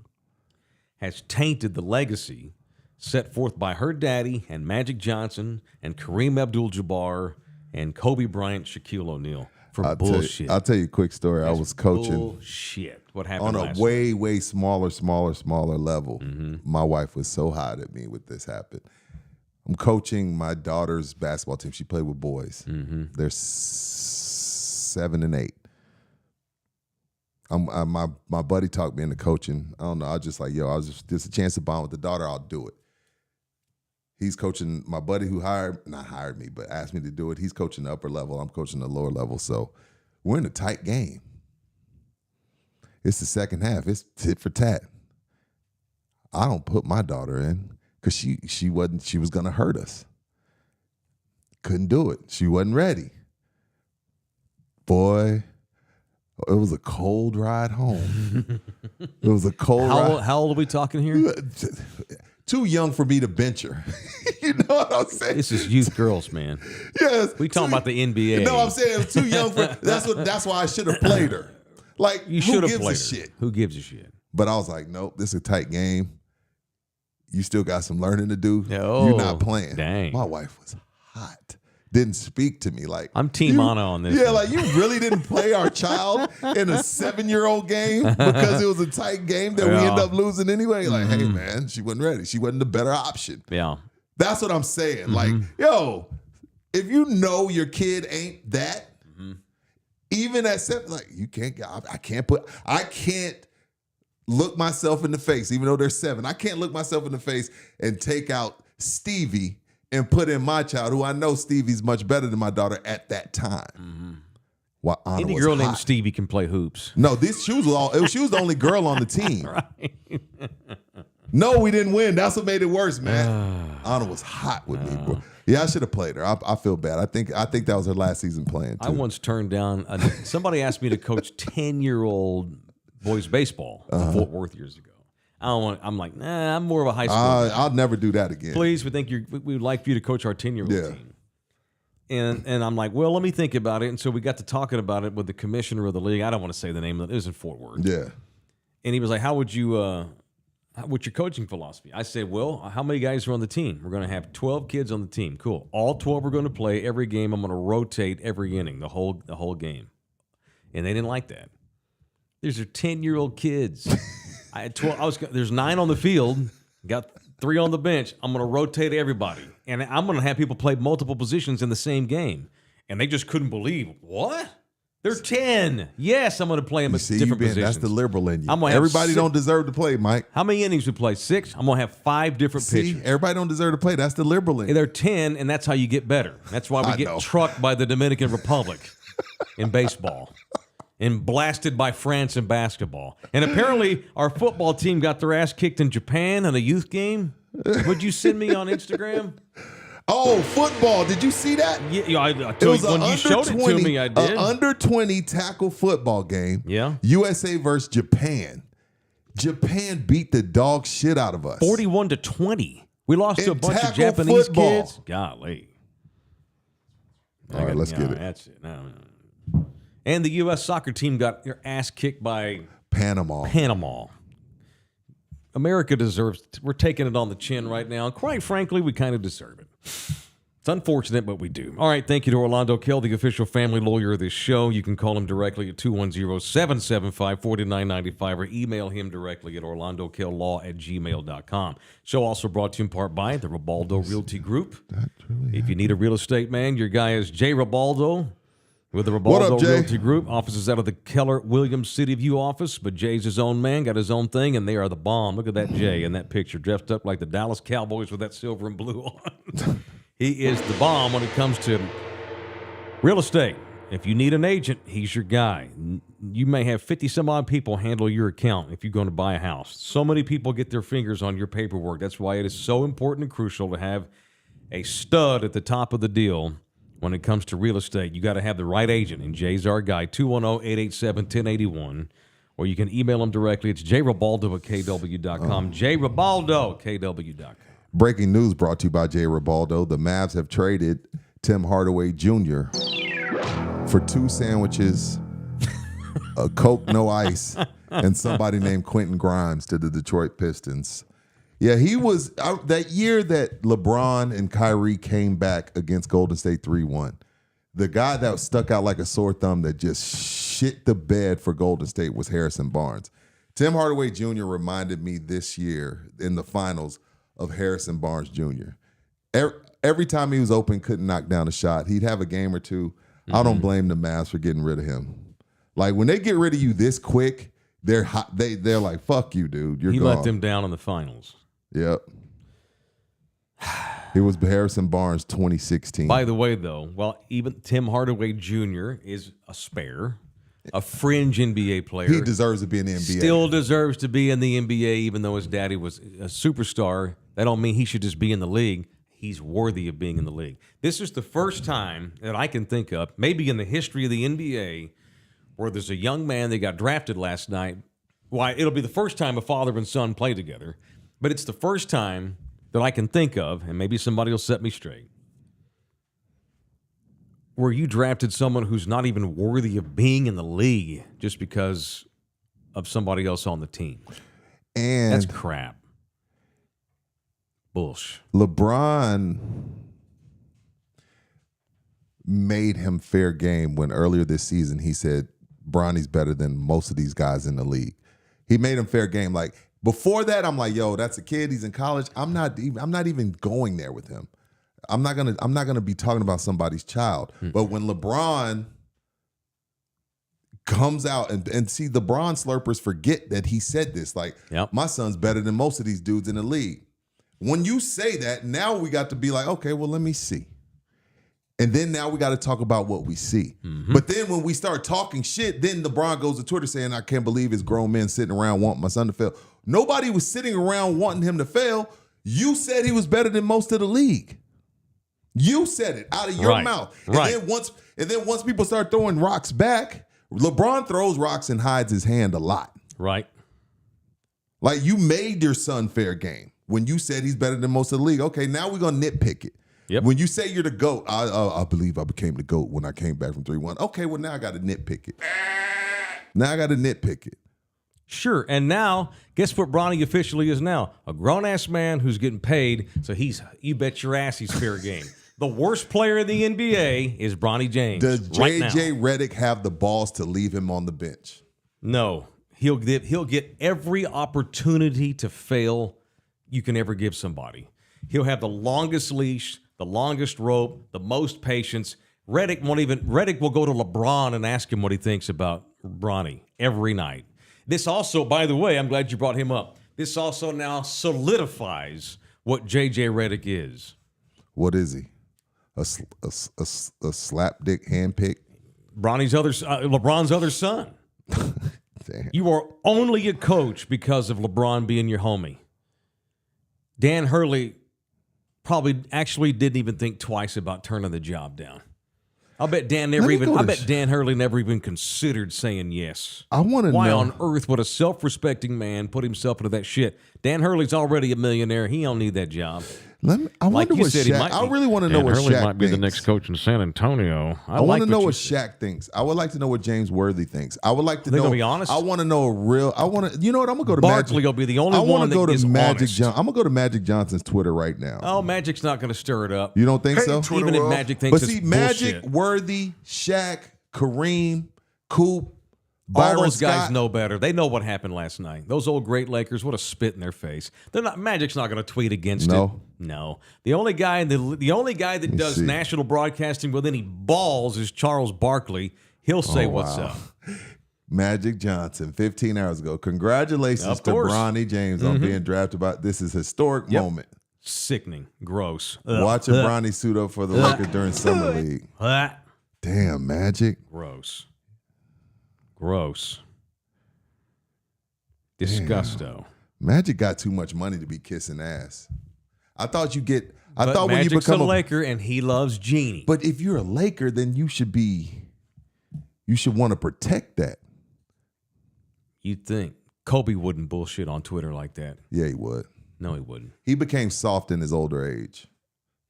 has tainted the legacy set forth by her daddy and Magic Johnson and Kareem Abdul-Jabbar and Kobe Bryant, Shaquille O'Neal for bullshit. I'll tell you a quick story. I was coaching Bullshit. What happened on a last way smaller level. Mm-hmm. My wife was so hot at me when this happened. I'm coaching my daughter's basketball team. She played with boys. Mm-hmm. They're 7 and 8. My buddy talked me into coaching. I don't know. I was just like, yo, just a chance to bond with the daughter. I'll do it. He's coaching my buddy who not hired me, but asked me to do it. He's coaching the upper level. I'm coaching the lower level. So we're in a tight game. It's the second half. It's tit for tat. I don't put my daughter in because she was gonna hurt us. Couldn't do it. She wasn't ready. Boy, it was a cold ride home. It was a cold ride. How old are we talking here? Too young for me to bench her. You know what I'm saying? This is youth girls, man. Yes. We talking about the NBA. No, I'm saying too young for. That's why I should have played her. Like, You who should have gives played a her. shit? Who gives a shit? But I was like, nope, this is a tight game. You still got some learning to do. Oh, You're not playing. dang. My wife was hot. Didn't speak to me like I'm Team Anna on this Yeah, one. like you really didn't play our child in a 7-year-old game because it was a tight game that we Yeah. end up losing anyway. Like, hey man, she wasn't ready. She wasn't the better option. Yeah. That's what I'm saying. Like, yo, if you know your kid ain't that, even at 7, like you can't. I can't look myself in the face, even though they're 7. I can't look myself in the face and take out Stevie and put in my child, who I know Stevie's much better than my daughter at that time. While Anna Any was girl hot. named Stevie can play hoops. No, she was the only girl on the team. No, we didn't win. That's what made it worse, man. Anna was hot with me, bro. Yeah, I should have played her. I feel bad. I think that was her last season playing too. I once turned down somebody asked me to coach 10-year-old boys baseball in Fort Worth years ago. I'm like, nah, I'm more of a high school guy. I'll never do that again. Please, we would like for you to coach our 10-year-old Yeah. team. And I'm like, well, let me think about it. And so we got to talking about it with the commissioner of the league. I don't want to say the name of it. It was in Fort Worth. Yeah. And he was like, what's your coaching philosophy? I said, well, how many guys are on the team? We're going to have 12 kids on the team. Cool. All 12 are going to play every game. I'm going to rotate every inning, the whole game. And they didn't like that. These are 10-year-old kids. I had 12. There's 9 on the field. Got 3 on the bench. I'm going to rotate everybody. And I'm going to have people play multiple positions in the same game. And they just couldn't believe, what? They're 10. Yes, I'm going to play them at different positions. That's the liberal in you. I'm gonna have Everybody don't deserve to play, Mike. How many innings we play? 6? I'm going to have 5 different See, pitchers. everybody don't deserve to play. That's the liberal in you. They're 10, and that's how you get better. That's why we I get know. trucked by the Dominican Republic in baseball and blasted by France in basketball. And apparently our football team got their ass kicked in Japan in a youth game. Would you send me on Instagram? Oh, football. Did you see that? Yeah, I It told was you, when you showed it to me, I did. An under 20 tackle football game. Yeah. USA versus Japan. Japan beat the dog shit out of us. 41-20. We lost to a In bunch of tackle Japanese football. kids. Golly. All right, let's get it. That's it. No. And the U.S. soccer team got your ass kicked by Panama. America deserves. We're taking it on the chin right now. And quite frankly, we kind of deserve it. It's unfortunate, but we do. All right, thank you to Orlando Kell, the official family lawyer of this show. You can call him directly at 210-775-4995 or email him directly at orlandokell@gmail.com. Show also brought to you in part by the Ribaldo Realty Group. If you need a real estate man, your guy is Jay Ribaldo with the Ribaldo Realty Group. Offices out of the Keller Williams City View office, but Jay's his own man, got his own thing, and they are the bomb. Look at that Jay in that picture, dressed up like the Dallas Cowboys with that silver and blue on. He is the bomb when it comes to real estate. If you need an agent, he's your guy. You may have 50-some-odd people handle your account if you're going to buy a house. So many people get their fingers on your paperwork. That's why it is so important and crucial to have a stud at the top of the deal when it comes to real estate. You got to have the right agent, and Jay's our guy, 210-887-1081. Or you can email him directly. It's jribaldo@kw.com. jribaldo@kw.com. Breaking news brought to you by Jay Ribaldo. The Mavs have traded Tim Hardaway Jr. for 2 sandwiches, a Coke no ice, and somebody named Quentin Grimes to the Detroit Pistons. Yeah, he was that year that LeBron and Kyrie came back against Golden State 3-1. The guy that stuck out like a sore thumb that just shit the bed for Golden State was Harrison Barnes. Tim Hardaway Jr. reminded me this year in the finals of Harrison Barnes Jr. Every time he was open, couldn't knock down a shot. He'd have a game or two. Mm-hmm. I don't blame the Mavs for getting rid of him. Like, when they get rid of you this quick, they're hot. They're like, fuck you, dude. You're gone. He let them down in the finals. Yep. It was Harrison Barnes 2016. By the way, though, well, even Tim Hardaway Jr. is a spare, a fringe NBA player. He deserves to be in the NBA. Still deserves to be in the NBA, even though his daddy was a superstar. That don't mean he should just be in the league. He's worthy of being in the league. This is the first time that I can think of, maybe in the history of the NBA, where there's a young man that got drafted last night. Why, it'll be the first time a father and son play together, but it's the first time that I can think of, and maybe somebody will set me straight, where you drafted someone who's not even worthy of being in the league just because of somebody else on the team. And that's crap. Bullshit. LeBron made him fair game when earlier this season he said Bronny's better than most of these guys in the league. He made him fair game. Like, before that, I'm like, yo, that's a kid. He's in college. I'm not even going there with him. I'm not gonna be talking about somebody's child. But when LeBron comes out and see, the Bron slurpers forget that he said this. Like, my son's better than most of these dudes in the league. When you say that, now we got to be like, okay, well, let me see. And then now we got to talk about what we see. Mm-hmm. But then when we start talking shit, then LeBron goes to Twitter saying, I can't believe it's grown men sitting around wanting my son to fail. Nobody was sitting around wanting him to fail. You said he was better than most of the league. You said it out of your mouth. And then once people start throwing rocks back, LeBron throws rocks and hides his hand a lot. Right. Like, you made your son fair game when you said he's better than most of the league. Okay, now we're going to nitpick it. Yep. When you say you're the GOAT, I believe I became the GOAT when I came back from 3-1. Okay, well, now I got to nitpick it. Sure, and now, guess what Bronny officially is now? A grown-ass man who's getting paid, so you bet your ass he's fair game. The worst player in the NBA is Bronny James. Does J.J. Redick have the balls to leave him on the bench? No. He'll get every opportunity to fail you can ever give somebody. He'll have the longest leash, the longest rope, the most patience. Redick will go to LeBron and ask him what he thinks about Bronny every night. This also, by the way, I'm glad you brought him up. This also now solidifies what J.J. Redick is. What is he? A slapdick handpick? LeBron's other son. Damn. You are only a coach because of LeBron being your homie. Dan Hurley probably actually didn't even think twice about turning the job down. I bet Dan Hurley never even considered saying yes. I want to know. Why on earth would a self-respecting man put himself into that shit? Dan Hurley's already a millionaire. He don't need that job. I wonder what Shaq. I really want to know what Shaq might be thinks. the next coach in San Antonio. I want to know what Shaq thinks. I would like to know what James Worthy thinks. I would like to know. Gonna be honest. I want to know a real. I want to. You know what? I'm gonna go to Barkley Magic. will be the only one that is honest. I'm gonna go to Magic Johnson's Twitter right now. Oh, Magic's not going to stir it up. You don't think so? Even if Magic thinks but it's see, Magic, bullshit. Worthy, Shaq, Kareem, Coop, All Byron those guys Scott. know better. They know what happened last night. Those old great Lakers, what a spit in their face. They're not. Magic's not going to tweet against it. No. The only guy that does national broadcasting with any balls is Charles Barkley. He'll say what's up. Magic Johnson, 15 hours ago. Congratulations to Bronny James on being drafted. This is a historic moment. Sickening. Gross. Watching Bronny suit up for the Lakers during Summer League. Damn, Magic. Gross. Disgusto. Magic got too much money to be kissing ass. I thought when Magic's you become a Laker and he loves Jeannie. But if you're a Laker, then you should want to protect that. You'd think Kobe wouldn't bullshit on Twitter like that. Yeah, he would. No, he wouldn't. He became soft in his older age.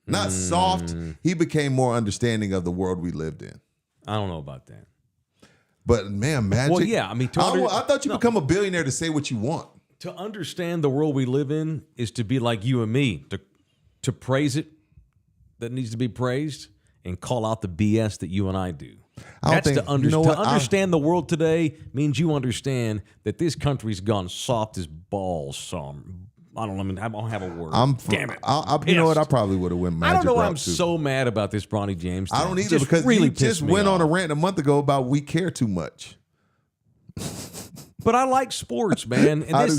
Not soft. He became more understanding of the world we lived in. I don't know about that. But man, Magic. Well, yeah. I mean, I thought you become a billionaire to say what you want. To understand the world we live in is to be like you and me, to praise it that needs to be praised and call out the BS that you and I do. To understand the world today means you understand that this country's gone soft as balls. I don't have a word. Damn it. You know what? I probably would have went Magic. I don't know why route I'm too. so mad about this Bronny James thing. I don't either because really he just went on a rant a month ago about we care too much. But I like sports, man. And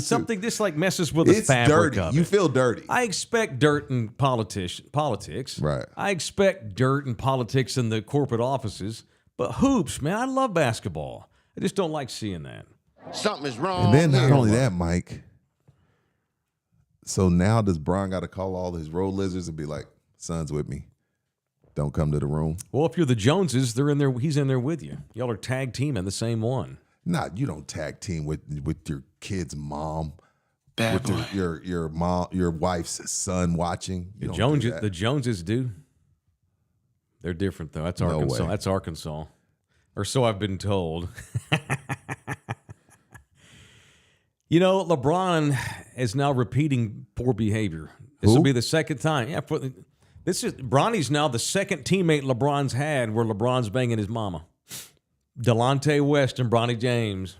this like messes with the fabric dirty. of it. You feel dirty. I expect dirt in politics. Right. I expect dirt and politics in the corporate offices. But hoops, man, I love basketball. I just don't like seeing that. Something is wrong. And then not only that, Mike. So now does Bron got to call all his road lizards and be like, "Son's with me. Don't come to the room." Well, if you're the Joneses, they're in there. He's in there with you. Y'all are tag team in the same one. Nah, you don't tag team with your kid's mom, Bad boy. your mom, your wife's son watching. You The don't do that. The Joneses do. They're different though. That's Arkansas. way. That's Arkansas, or so I've been told. You know, LeBron is now repeating poor behavior. This will be the second time. Yeah, Bronny's now the second teammate LeBron's had where LeBron's banging his mama. Delonte West and Bronny James.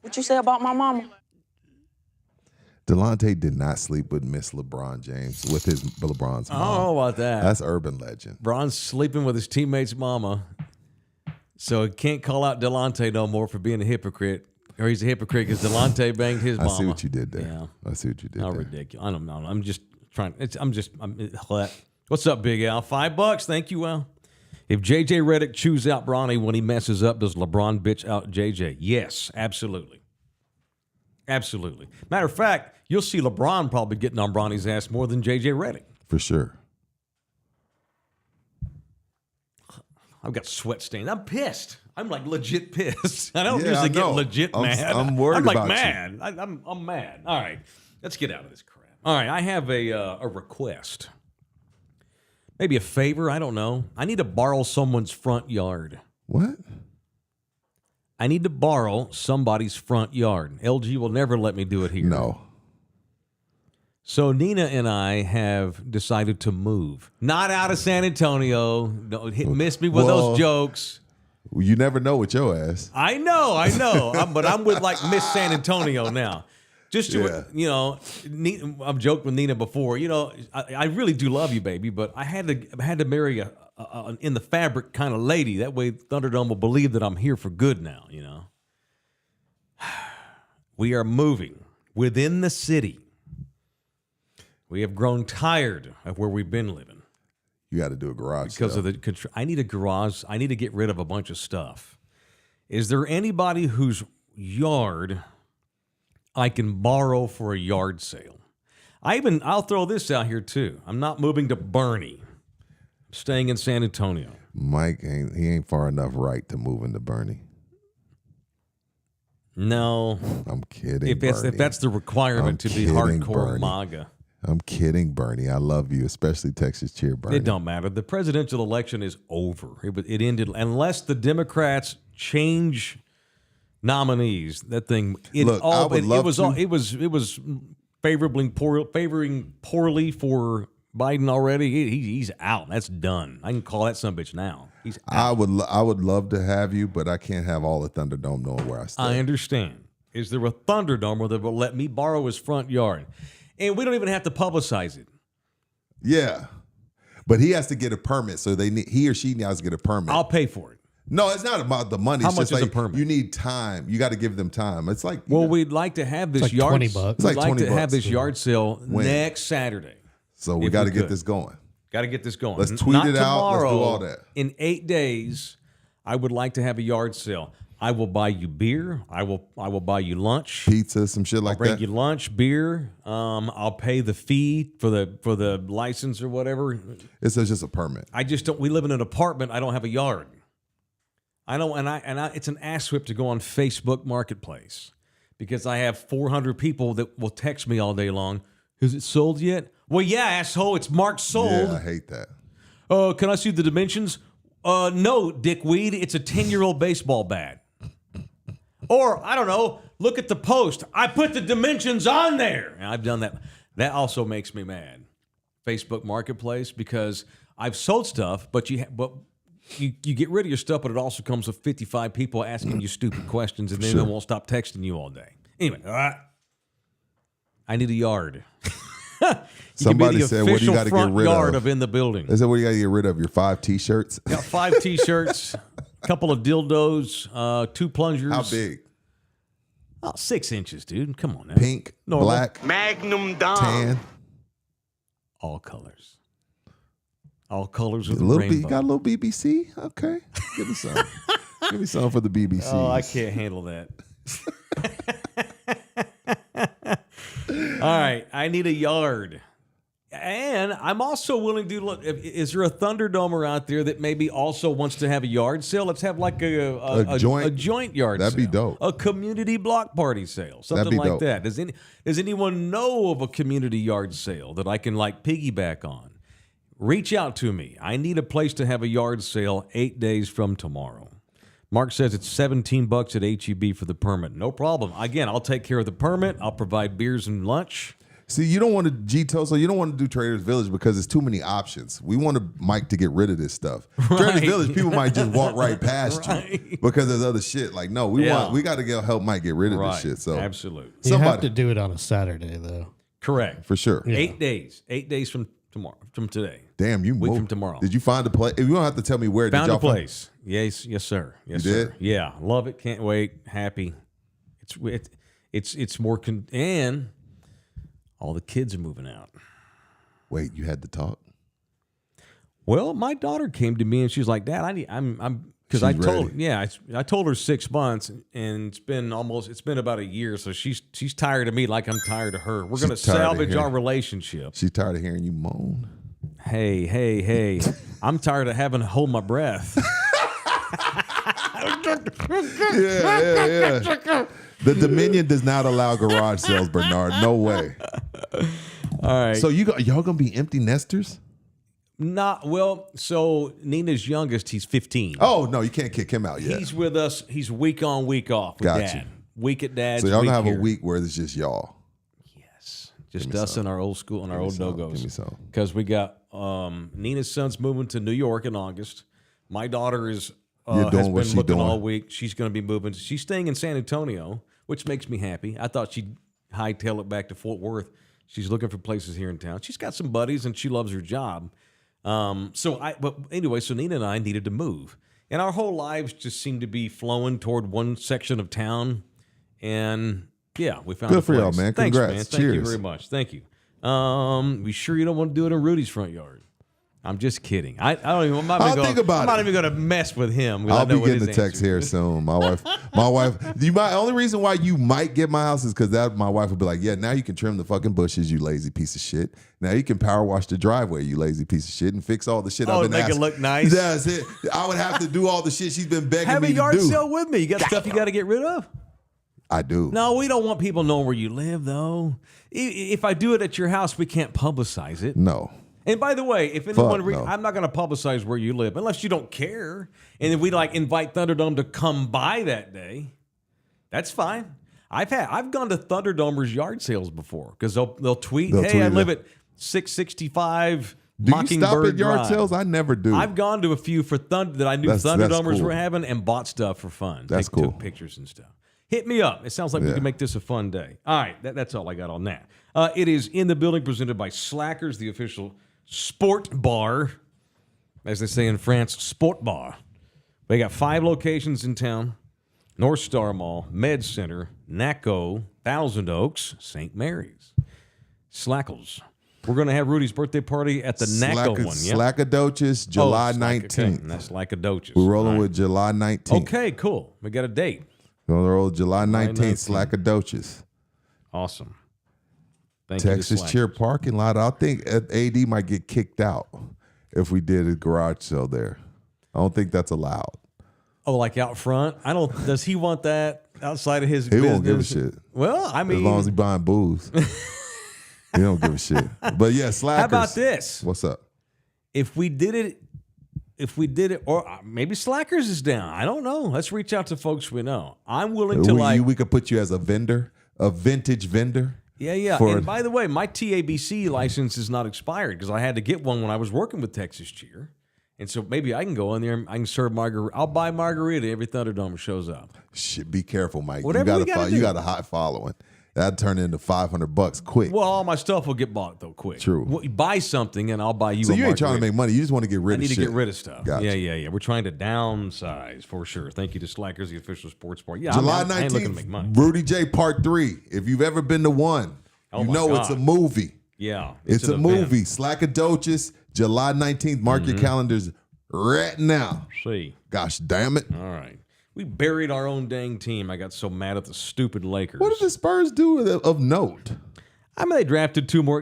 What you say about my mama? Delonte did not sleep with Miss LeBron James with LeBron's mom. I don't know about that. That's urban legend. Bron's sleeping with his teammate's mama, so he can't call out Delonte no more for being a hypocrite. Or he's a hypocrite because Delonte banged his mama. I see what you did there. Yeah. I see what you did How there. ridiculous. I don't know. I'm just trying. What's up, Big Al? $5. Thank you, Al. If J.J. Redick chews out Bronny when he messes up, does LeBron bitch out J.J.? Yes, absolutely. Absolutely. Matter of fact, you'll see LeBron probably getting on Bronny's ass more than J.J. Redick. For sure. I've got sweat stains. I'm pissed. I'm like legit pissed. I don't Yeah, usually I get know. legit I'm- mad. I'm worried I'm like about you. mad. I'm mad. All right, let's get out of this crap. All right, I have a request. Maybe a favor. I don't know. I need to borrow someone's front yard. What? I need to borrow somebody's front yard. LG will never let me do it here. No. So Nina and I have decided to move. Not out of San Antonio. Don't miss me with those jokes. You never know with your ass. I know. But I'm with like Miss San Antonio now. Just to, you know, I've joked with Nina before. You know, I really do love you, baby, but I had to marry a in the fabric kind of lady. That way Thunderdome will believe that I'm here for good now, you know. We are moving within the city. We have grown tired of where we've been living. You got to do a garage Because sale. of the I need a garage. I need to get rid of a bunch of stuff. Is there anybody whose yard I can borrow for a yard sale? I'll throw this out here too. I'm not moving to Bernie. I'm staying in San Antonio. Mike ain't far enough right to move into Bernie. No. I'm kidding. If that's the requirement to be hardcore MAGA. I'm kidding, Bernie. I love you, especially Texas cheer, Bernie. It don't matter. The presidential election is over. It ended unless the Democrats change nominees. That thing. It was favoring poorly for Biden already. He's out. That's done. I can call that sumbitch now. He's out. I would love to have you, but I can't have all the Thunderdome knowing where I stay. I understand. Is there a Thunderdome that will let me borrow his front yard? And we don't even have to publicize it. Yeah. But he has to get a permit, so he or she has to get a permit. I'll pay for it. No, it's not about the money. How it's much just is a permit? You need time. You got to give them time. It's like we'd like to have this like yard. $20. We'd like like $20 to have this yard sale next Saturday. So we got to get this going. Got to get this going. Let's tweet Not it out. Let's do tomorrow. all that. In 8 days, I would like to have a yard sale. I will buy you beer. I will buy you lunch, Pizza, some shit like bring that. you lunch, beer. I'll pay the fee for the license or whatever. It's just a permit. I just don't. We live in an apartment. I don't have a yard. I don't, and I. It's an ass whip to go on Facebook Marketplace because I have 400 people that will text me all day long. Is it sold yet? Well, yeah, asshole. It's marked sold. Yeah, I hate that. Can I see the dimensions? No, dickweed. It's a 10-year-old baseball bat. Or, I don't know, look at the post. I put the dimensions on there. And I've done that. That also makes me mad. Facebook Marketplace, because I've sold stuff, but you get rid of your stuff, but it also comes with 55 people asking you stupid questions, and then they won't stop texting you all day. Anyway, I need a yard. Somebody said, what do you got to get rid yard of? In the building. They said, what do you got to get rid of? Your 5 T-shirts? Got 5 T-shirts, a couple of dildos, 2 plungers. How big? 6 inches, dude. Come on now. Pink, Normal. black, Magnum Dom. tan. All colors. All colors of the You rainbow. got a little BBC? Okay. Give me some. Give me some for the BBC. Oh, I can't handle that. All right, I need a yard. And I'm also willing to look. Is there a Thunderdomer out there that maybe also wants to have a yard sale? Let's have like a joint yard sale. That'd be dope. A community block party sale, something like dope. that. Does anyone know of a community yard sale that I can like piggyback on? Reach out to me. I need a place to have a yard sale 8 days from tomorrow. Mark says it's $17 at HEB for the permit. No problem. Again, I'll take care of the permit. I'll provide beers and lunch. See, you don't want to G-Toso, you don't want to do Traders Village because it's too many options. We want Mike to get rid of this stuff. Right. Traders Village, people might just walk right past you because there's other shit. Like, no, we got to help Mike get rid of this shit. So absolutely. You have to do it on a Saturday, though. Correct. For sure. Yeah. 8 days. 8 days from tomorrow. From today. Damn, you week moved. From tomorrow. Did you find a place? If you don't have to tell me where. Found did y'all a place. Yes, sir. Yes, you sir. Did? Yeah, love it. Can't wait. Happy. It's more and all the kids are moving out. Wait, you had to talk? Well, my daughter came to me and she's like, "Dad, I'm because I told I told her 6 months and it's been about a year, so she's tired of me like I'm tired of her. We're gonna salvage our relationship. She's tired of hearing you moan. Hey, I'm tired of having to hold my breath. Yeah. The Dominion does not allow garage sales, Bernard. No way. All right. So y'all gonna be empty nesters? Not well. So Nina's youngest, he's 15. Oh no, you can't kick him out yet. He's with us. He's week on, week off with Gotcha. Dad. Week at Dad's. So y'all gonna have here. a week where it's just y'all. Yes, just us and our old school and our old no-goes. Give me some. Because we got Nina's son's moving to New York in August. My daughter has been looking all week. She's going to be moving. She's staying in San Antonio, which makes me happy. I thought she'd hightail it back to Fort Worth. She's looking for places here in town. She's got some buddies and she loves her job. But anyway, so Nina and I needed to move. And our whole lives just seemed to be flowing toward one section of town. And yeah, we found Good a for y'all, place. man. Thanks, Congrats. man. Thank you Cheers. very much. Thank you. We sure you don't want to do it in Rudy's front yard? I'm just kidding. I don't even. I'm not even going to mess with him. I'll be getting a text here soon. My wife. Only reason why you might get my house is because my wife would be like, "Yeah, now you can trim the fucking bushes, you lazy piece of shit. Now you can power wash the driveway, you lazy piece of shit, and fix all the shit I've been make asking." it look nice. That's it. I would have to do all the shit she's been begging Have me a to yard do. sale with me. You got stuff you got to get rid of. I do. No, we don't want people knowing where you live, though. If I do it at your house, we can't publicize it. No. And by the way, if anyone, no. I'm not going to publicize where you live unless you don't care. And if we invite Thunderdome to come by that day, that's fine. I've gone to Thunderdomers yard sales before because they'll tweet, "Hey, I live at 665 Do you Mockingbird stop at yard Drive." sales? I never do. I've gone to a few for that I knew That's Thunderdomers cool. were having and bought stuff for fun. That's cool. Took pictures and stuff. Hit me up. It sounds like we can make this a fun day. All right, that's all I got on that. It is In the Building, presented by Slackers, the official sport bar, as they say in France, sport bar. They got 5 locations in town: North Star Mall, Med Center, Naco, Thousand Oaks, St. Mary's. Slackles. We're going to have Rudy's birthday party at the Naco one. Yeah? Slackadochus, July 19th. Okay. That's Slackadochus. We're rolling with July 19th. Okay, cool. We got a date. We're going to roll July 19th, Slackadochus. Awesome. Thank you to Texas Slackers. Cheer parking lot. I think AD might get kicked out if we did a garage sale there. I don't think that's allowed. Oh, like out front? Does he want that outside of his He business? won't give a shit. Well, I mean, As long as he buying booze. He don't give a shit. But yeah, Slackers. how about this? What's up? If we did it, or maybe Slackers is down. I don't know. Let's reach out to folks we know. I'm willing to We could put you as a vendor, a vintage vendor. Yeah. And by the way, my TABC license is not expired because I had to get one when I was working with Texas Cheer. And so maybe I can go in there and I can serve margarita. I'll buy margarita every Thunderdome show up. Shit, be careful, Mike. Whatever You got a hot following. That'd turn into $500 quick. Well, all my stuff will get bought, though, quick. True. Well, you buy something, and I'll buy you So a you ain't trying to margarita. make money. You just want to get rid I of need shit. to get rid of stuff. Gotcha. Yeah. We're trying to downsize, for sure. Thank you to Slackers, the official sports bar. Yeah, July I ain't looking to make money. 19th, Rudy J Part 3. If you've ever been to one, Oh you my know God. it's a movie. Yeah. It's a an movie. event. Slackadochus, July 19th. Mark your calendars right now. See. Gosh damn it. All right. We buried our own dang team. I got so mad at the stupid Lakers. What did the Spurs do of note? I mean, they drafted two more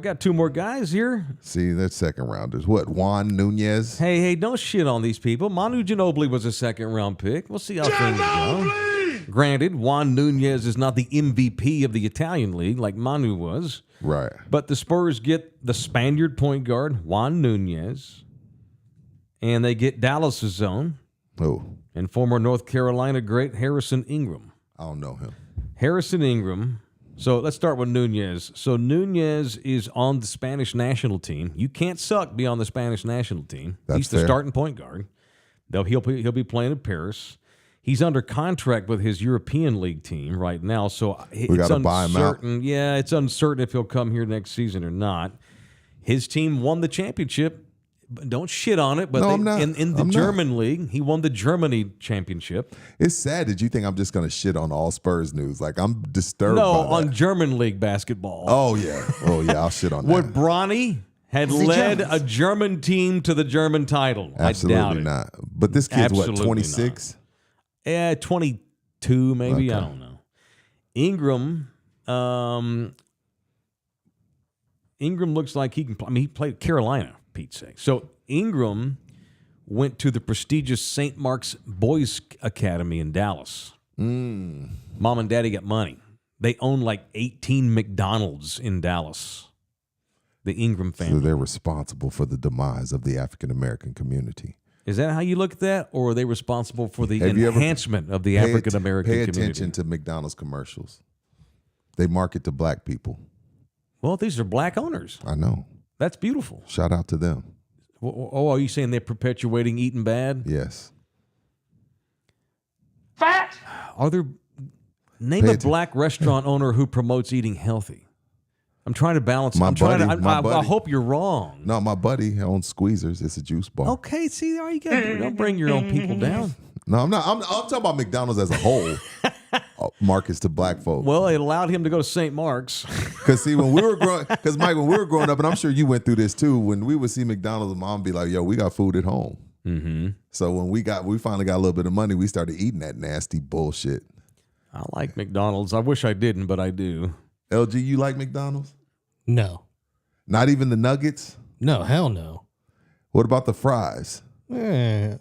guys here. See, they're second rounders. What, Juan Nunez? Hey, don't shit on these people. Manu Ginobili was a second-round pick. We'll see how things go. Granted, Juan Nunez is not the MVP of the Italian league like Manu was. Right. But the Spurs get the Spaniard point guard, Juan Nunez, and they get Dallas' own Oh, and former North Carolina great Harrison Ingram. I don't know him. Harrison Ingram. So let's start with Nunez. So Nunez is on the Spanish national team. You can't suck be on the Spanish national team. That's He's the fair. starting point guard. He'll be playing in Paris. He's under contract with his European League team right now, so it's gotta buy him out. uncertain. Yeah, it's uncertain if he'll come here next season or not. His team won the championship. Don't shit on it, but No, I'm not. in the I'm not. German league, he won the Germany championship. It's sad that you think I'm just going to shit on all Spurs news. Like, I'm disturbed No, by on that. German league basketball. Oh, yeah. I'll shit on Would that. Bronny had led a German team to the German title? I doubt Absolutely it. not. But this kid's, what, Absolutely 26? Yeah, 22 maybe. I Okay. don't know. Ingram looks like he can play. I mean, he played Carolina, Pete's sake. So Ingram went to the prestigious St. Mark's Boys Academy in Dallas. Mom and Daddy got money. They own like 18 McDonald's in Dallas. The Ingram So family. they're responsible for the demise of the African-American community. Is that how you look at that? Or are they responsible for the Have you ever- enhancement of the African-American Pay community? attention to McDonald's commercials. They market to black people. Well, these are black owners. I know. That's beautiful. Shout out to them. Oh, are you saying they're perpetuating eating bad? Yes. Fat. Are there name a black restaurant owner who promotes eating healthy? I'm trying to balance. My I'm trying buddy- to. my I buddy. hope you're wrong. No, my buddy owns Squeezers. It's a juice bar. Okay, see, there you go. Don't bring your own people down. No, I'm not. I'm talking about McDonald's as a whole. markets to black folk. Well, it allowed him to go to St. Mark's. Because see, when we were growing, because Mike, when we were growing up, and I'm sure you went through this too. When we would see McDonald's, mom would be like, "Yo, we got food at home." Mm-hmm. So when we finally got a little bit of money, we started eating that nasty bullshit. I like McDonald's. I wish I didn't, but I do. LG, you like McDonald's? No. Not even the nuggets? No, hell no. What about the fries? Eh.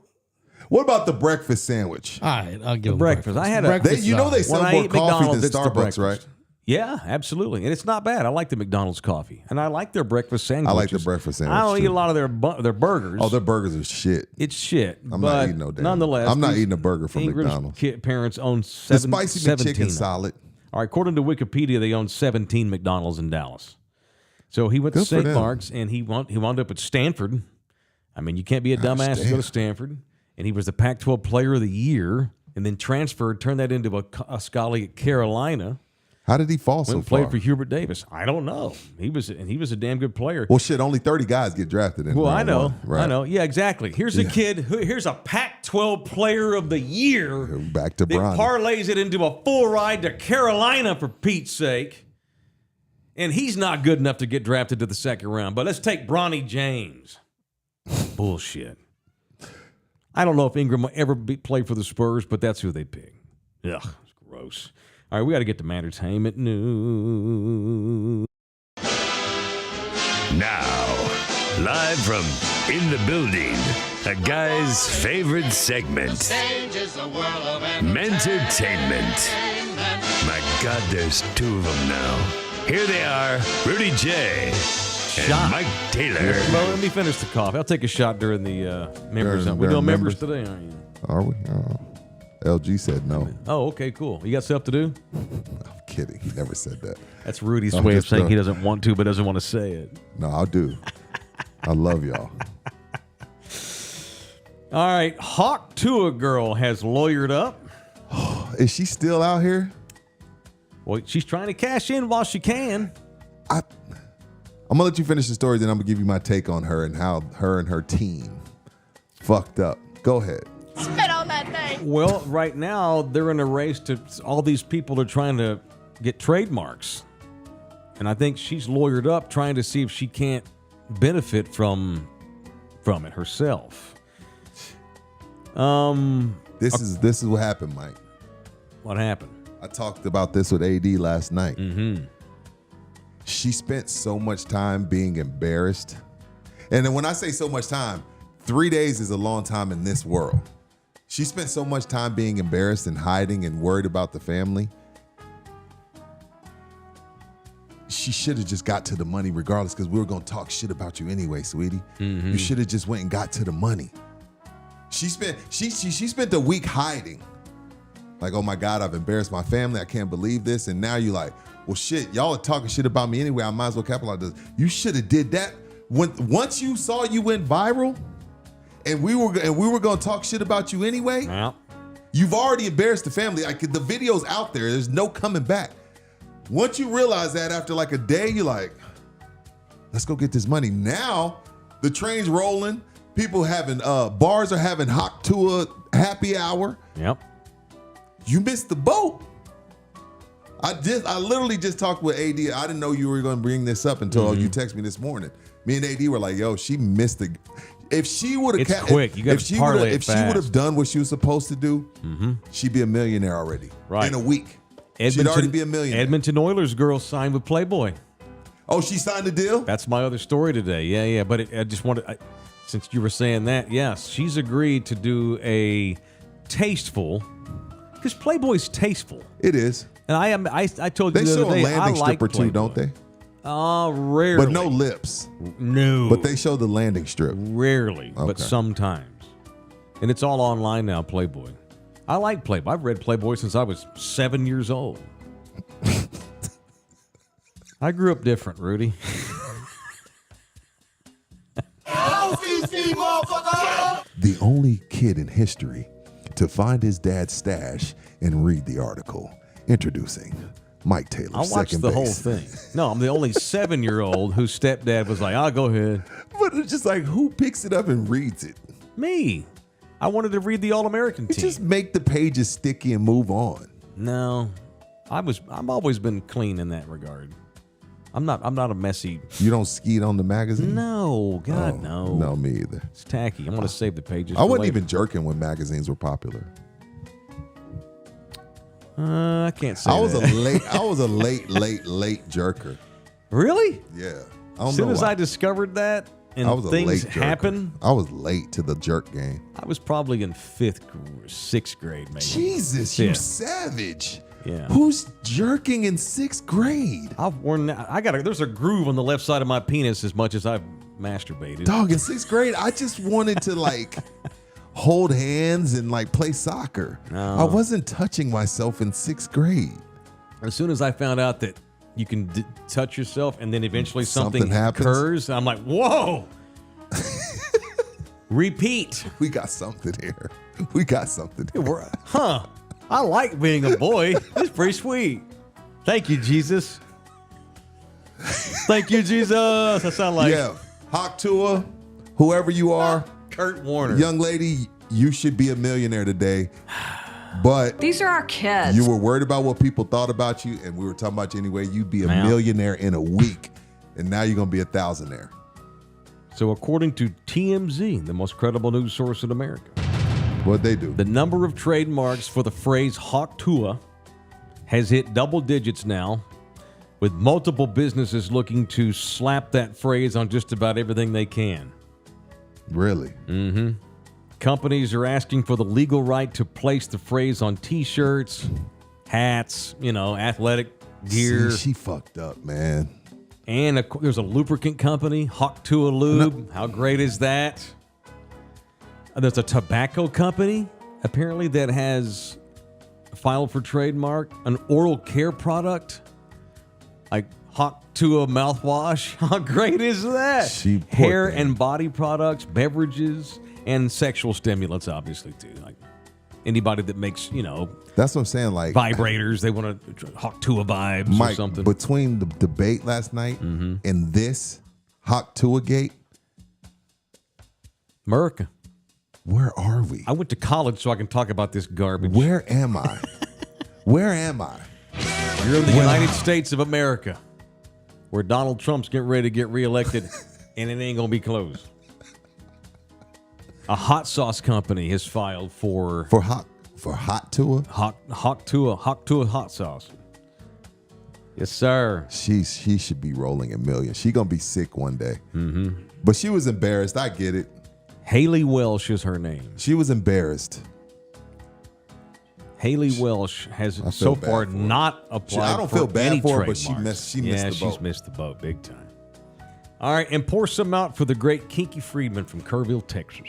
What about the breakfast sandwich? All right, I'll give them breakfast. I had a- breakfast. You know they When sell I more eat coffee than McDonald's, it's the Starbucks, breakfast. right? Yeah, absolutely. And it's not bad. I like the McDonald's coffee. And I like their breakfast sandwiches. I like the breakfast sandwich, I don't eat too. a lot of their burgers. Oh, their burgers are shit. It's shit. I'm but not eating no damn. nonetheless, I'm not these eating a burger from Ingram's McDonald's. Parents own The 17 spicy McChicken solid. All right, according to Wikipedia, they own 17 McDonald's in Dallas. So he went to Good for St. them. Mark's, and he wound up at Stanford. I mean, you can't be a dumbass to go to Stanford. And he was the Pac-12 Player of the Year, and then transferred, turned that into a scholarly at Carolina. How did he fall Went so and played far? for Hubert Davis. I don't know. He was a damn good player. Well, shit, only 30 guys get drafted in Well, I round know. one, right? I know. Yeah, exactly. Here's a kid. Here's a Pac-12 Player of the Year. Back to That Bronny. parlays it into a full ride to Carolina, for Pete's sake. And he's not good enough to get drafted to the second round. But let's take Bronny James. Bullshit. I don't know if Ingram will ever play for the Spurs, but that's who they pick. Ugh, it's gross. All right, we got to get to entertainment news. Now, live from In the Building, a guy's favorite segment, Mentertainment. My God, there's two of them now. Here they are, Rudy Jay and Mike Taylor. Well, let me finish the coffee. I'll take a shot during the members. During We're doing members members? today, aren't you? Are we? Oh. LG said no. Oh, okay, cool. You got stuff to do? I'm kidding. He never said that. That's Rudy's I'm way of just saying he throwing- doesn't want to, but doesn't want to say it. No, I'll do. I love y'all. All right, Hawk Tua girl has lawyered up. Is she still out here? Well, she's trying to cash in while she can. I'm gonna let you finish the story, then I'm gonna give you my take on her and how her and her team fucked up. Go ahead. Spit on that thing. Well, right now they're in a race to all these people are trying to get trademarks. And I think she's lawyered up trying to see if she can't benefit from it herself. This is what happened, Mike. What happened? I talked about this with AD last night. Mm-hmm. She spent so much time being embarrassed. And then when I say so much time, 3 days is a long time in this world. She spent so much time being embarrassed and hiding and worried about the family. She should have just got to the money regardless, because we were going to talk shit about you anyway, sweetie. You should have just went and got to the money. She spent a week hiding. Like, oh my God, I've embarrassed my family. I can't believe this. And now you're like, well, shit, y'all are talking shit about me anyway. I might as well capitalize this. You should have did that once you saw you went viral, and we were going to talk shit about you anyway. Well, You've already embarrassed the family. Like, the video's out there. There's no coming back. Once you realize that after like a day, you're like, let's go get this money. Now the train's rolling. People having bars are having Hawk Tua happy hour. yep. You missed the boat. I literally just talked with AD. I didn't know you were going to bring this up until you texted me this morning. Me and AD were like, "Yo, she missed the." If she would have, It's quick. You gotta parlay it if she would have fast. done what she was supposed to do, she'd be a millionaire already. Right. In a week, she'd already be a millionaire. Edmonton Oilers girl signed with Playboy. Oh, she signed the deal. That's my other story today. Yeah. But I just wanted, since you were saying that, yes, she's agreed to do a tasteful, because Playboy's tasteful. It is. And I told you They the show other a day, I landing like strip or two, Playboy. don't they? Rarely. But no lips. No. But they show the landing strip. Rarely, but Okay. sometimes. And it's all online now, Playboy. I like Playboy. I've read Playboy since I was 7 years old. I grew up different, Rudy. The only kid in history to find his dad's stash and read the article. Introducing Mike Taylor, I watched second the base. whole thing. No, I'm the only 7-year-old whose stepdad was like, "I'll go ahead." But it's just like, who picks it up and reads it? Me. I wanted to read the All-American You team. just make the pages sticky and move on. No. I've always been clean in that regard. I'm not a messy. You don't skeet on the magazine? No, God, no. No, me either. It's tacky. I'm gonna save the pages. I for wasn't later. even jerking when magazines were popular. I can't say I was that. a late jerker. Really? Yeah. I As don't soon know as why. I discovered that and I was a things late jerker. happen, I was late to the jerk game. I was probably in 6th grade, maybe. Jesus, you Yeah. savage. Yeah. Who's jerking in 6th grade? I've worn. There's a groove on the left side of my penis as much as I've masturbated. Dog, in 6th grade, I just wanted to like hold hands and like play soccer. No. I wasn't touching myself in 6th grade. As soon as I found out that you can touch yourself and then eventually something Something happens. occurs, I'm like, whoa. Repeat. We got something here. We got something here. Huh. I like being a boy. It's pretty sweet. Thank you, Jesus. Thank you, Jesus. I sound like Yeah. Hawk Tua, whoever you are, Kurt Warner. young lady, you should be a millionaire today. But These are our kids. you were worried about what people thought about you, and we were talking about you anyway. You'd be a Now. millionaire in a week, and now you're going to be a thousandaire. So according to TMZ, the most credible news source in America, What'd they do? the number of trademarks for the phrase Hawk Tua has hit double digits now, with multiple businesses looking to slap that phrase on just about everything they can. Really? Companies are asking for the legal right to place the phrase on T-shirts, hats, athletic gear. See, she fucked up, man. And there's a lubricant company, Hawk Tua Lube. How great is that? There's a tobacco company, apparently, that has filed for trademark. An oral care product, like Hawk Tua mouthwash. How great is that? Poor Hair thing. and body products, beverages, and sexual stimulants, obviously, too. Like anybody that makes, That's what I'm saying. Like, vibrators, they want to Hawk Tua vibes or Mike, something. between the debate last night and this Hawk Tua gate, America. where are we? I went to college so I can talk about this garbage. Where am I? Where am I? You're in the United States of America, where Donald Trump's getting ready to get reelected, and it ain't going to be closed. A hot sauce company has filed for For Hot Tua? Hawk Tua hot sauce. Yes, sir. She should be rolling a million. She gonna be sick one day. But she was embarrassed. I get it. Haley Welsh is her name. She was embarrassed. Haley Welsh has feel so bad far for her. not applied I don't for feel bad any for her, but she trademarks. missed the she's boat. missed the boat big time. All right, and pour some out for the great Kinky Friedman from Kerrville, Texas.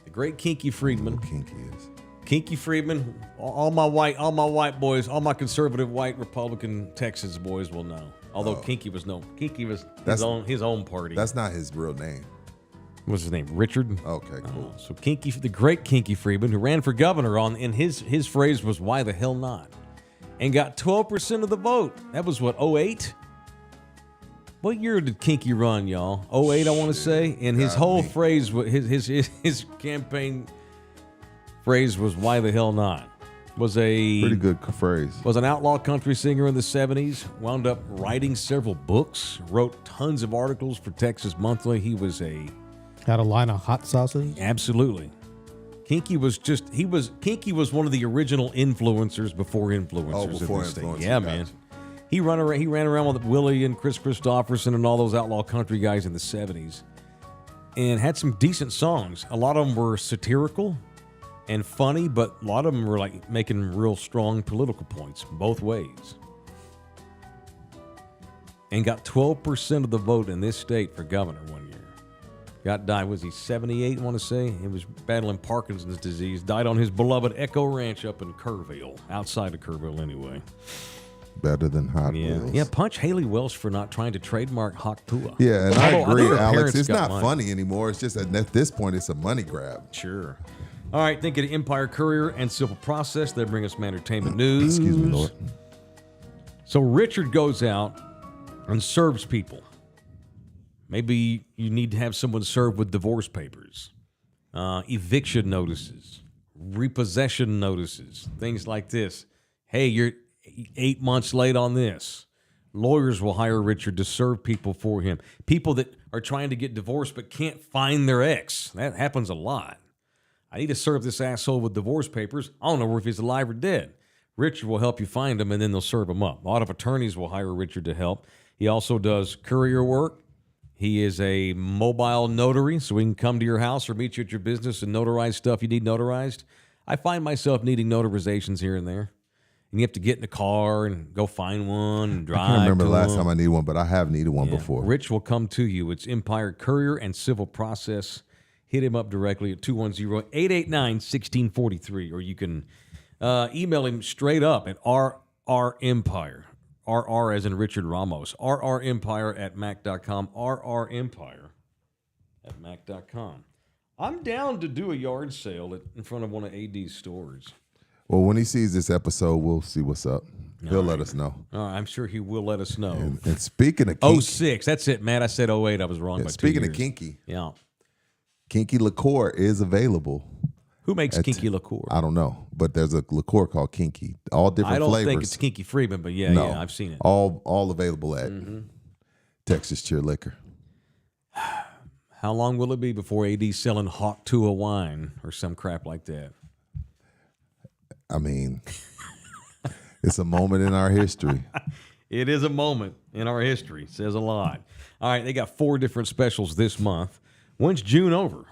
The great Kinky Friedman. Kinky is. Kinky Friedman, all my white boys, all my conservative white Republican Texas boys will know. Although Kinky was his own party. That's not his real name. What's his name? Richard. Okay, cool. So Kinky, the great Kinky Friedman, who ran for governor and his phrase was "Why the hell not?" and got 12% of the vote. That was what, 2008? What year did Kinky run, y'all? 2008, I want to say. And his whole phrase, his campaign phrase was "Why the hell not?" Was a Pretty good phrase. Was an outlaw country singer in the 70s. Wound up writing several books. Wrote tons of articles for Texas Monthly. He was Got a line of hot sauces. absolutely. Kinky was one of the original influencers before influencers. Oh, before in the state. influencers, Yeah, gotcha. man. He ran around with Willie and Chris Christopherson and all those outlaw country guys in the 70s, and had some decent songs. A lot of them were satirical and funny, but a lot of them were like making real strong political points both ways. And got 12% of the vote in this state for governor one year. Died, was he 78, I want to say? He was battling Parkinson's disease. Died on his beloved Echo Ranch up in Kerrville. Outside of Kerrville, anyway. Better than Hot Yeah. Wheels. Yeah, punch Haley Welsh for not trying to trademark Hawk Tua. Yeah, and I Although agree, know her Alex. parents It's got not money. funny anymore. It's just at this point, it's a money grab. Sure. All right, think of Empire Courier and Civil Process. They bring us some entertainment news. Excuse me, Lord. So Richard goes out and serves people. Maybe you need to have someone serve with divorce papers, eviction notices, repossession notices, things like this. Hey, 8 months late on this. Lawyers will hire Richard to serve people for him. People that are trying to get divorced but can't find their ex. That happens a lot. I need to serve this asshole with divorce papers. I don't know if he's alive or dead. Richard will help you find him, and then they'll serve him up. A lot of attorneys will hire Richard to help. He also does courier work. He is a mobile notary, so he can come to your house or meet you at your business and notarize stuff you need notarized. I find myself needing notarizations here and there. And you have to get in the car and go find one and drive. I can't remember to the last them. time I needed one, but I have needed one before. Rich will come to you. It's Empire Courier and Civil Process. Hit him up directly at 210-889-1643, or you can email him straight up at RREmpire. RR as in Richard Ramos. RREmpire@mac.com. RREmpire@mac.com. I'm down to do a yard sale in front of one of AD's stores. Well, when he sees this episode, we'll see what's up. He'll let us know. All right, I'm sure he will let us know. And speaking of kinky, 06, that's it, Matt. I said 08. I was wrong by 2 speaking years. of kinky, Yeah. kinky liqueur is available. Who makes kinky liqueur? I don't know, but there's a liqueur called Kinky. All different I don't flavors. think it's Kinky Freeman, but yeah, No, yeah, I've seen it. All available at Texas Cheer Liquor. How long will it be before AD's selling Hawk Tua wine or some crap like that? I mean, it's a moment in our history. It is a moment in our history. Says a lot. All right, they got 4 different specials this month. When's June over?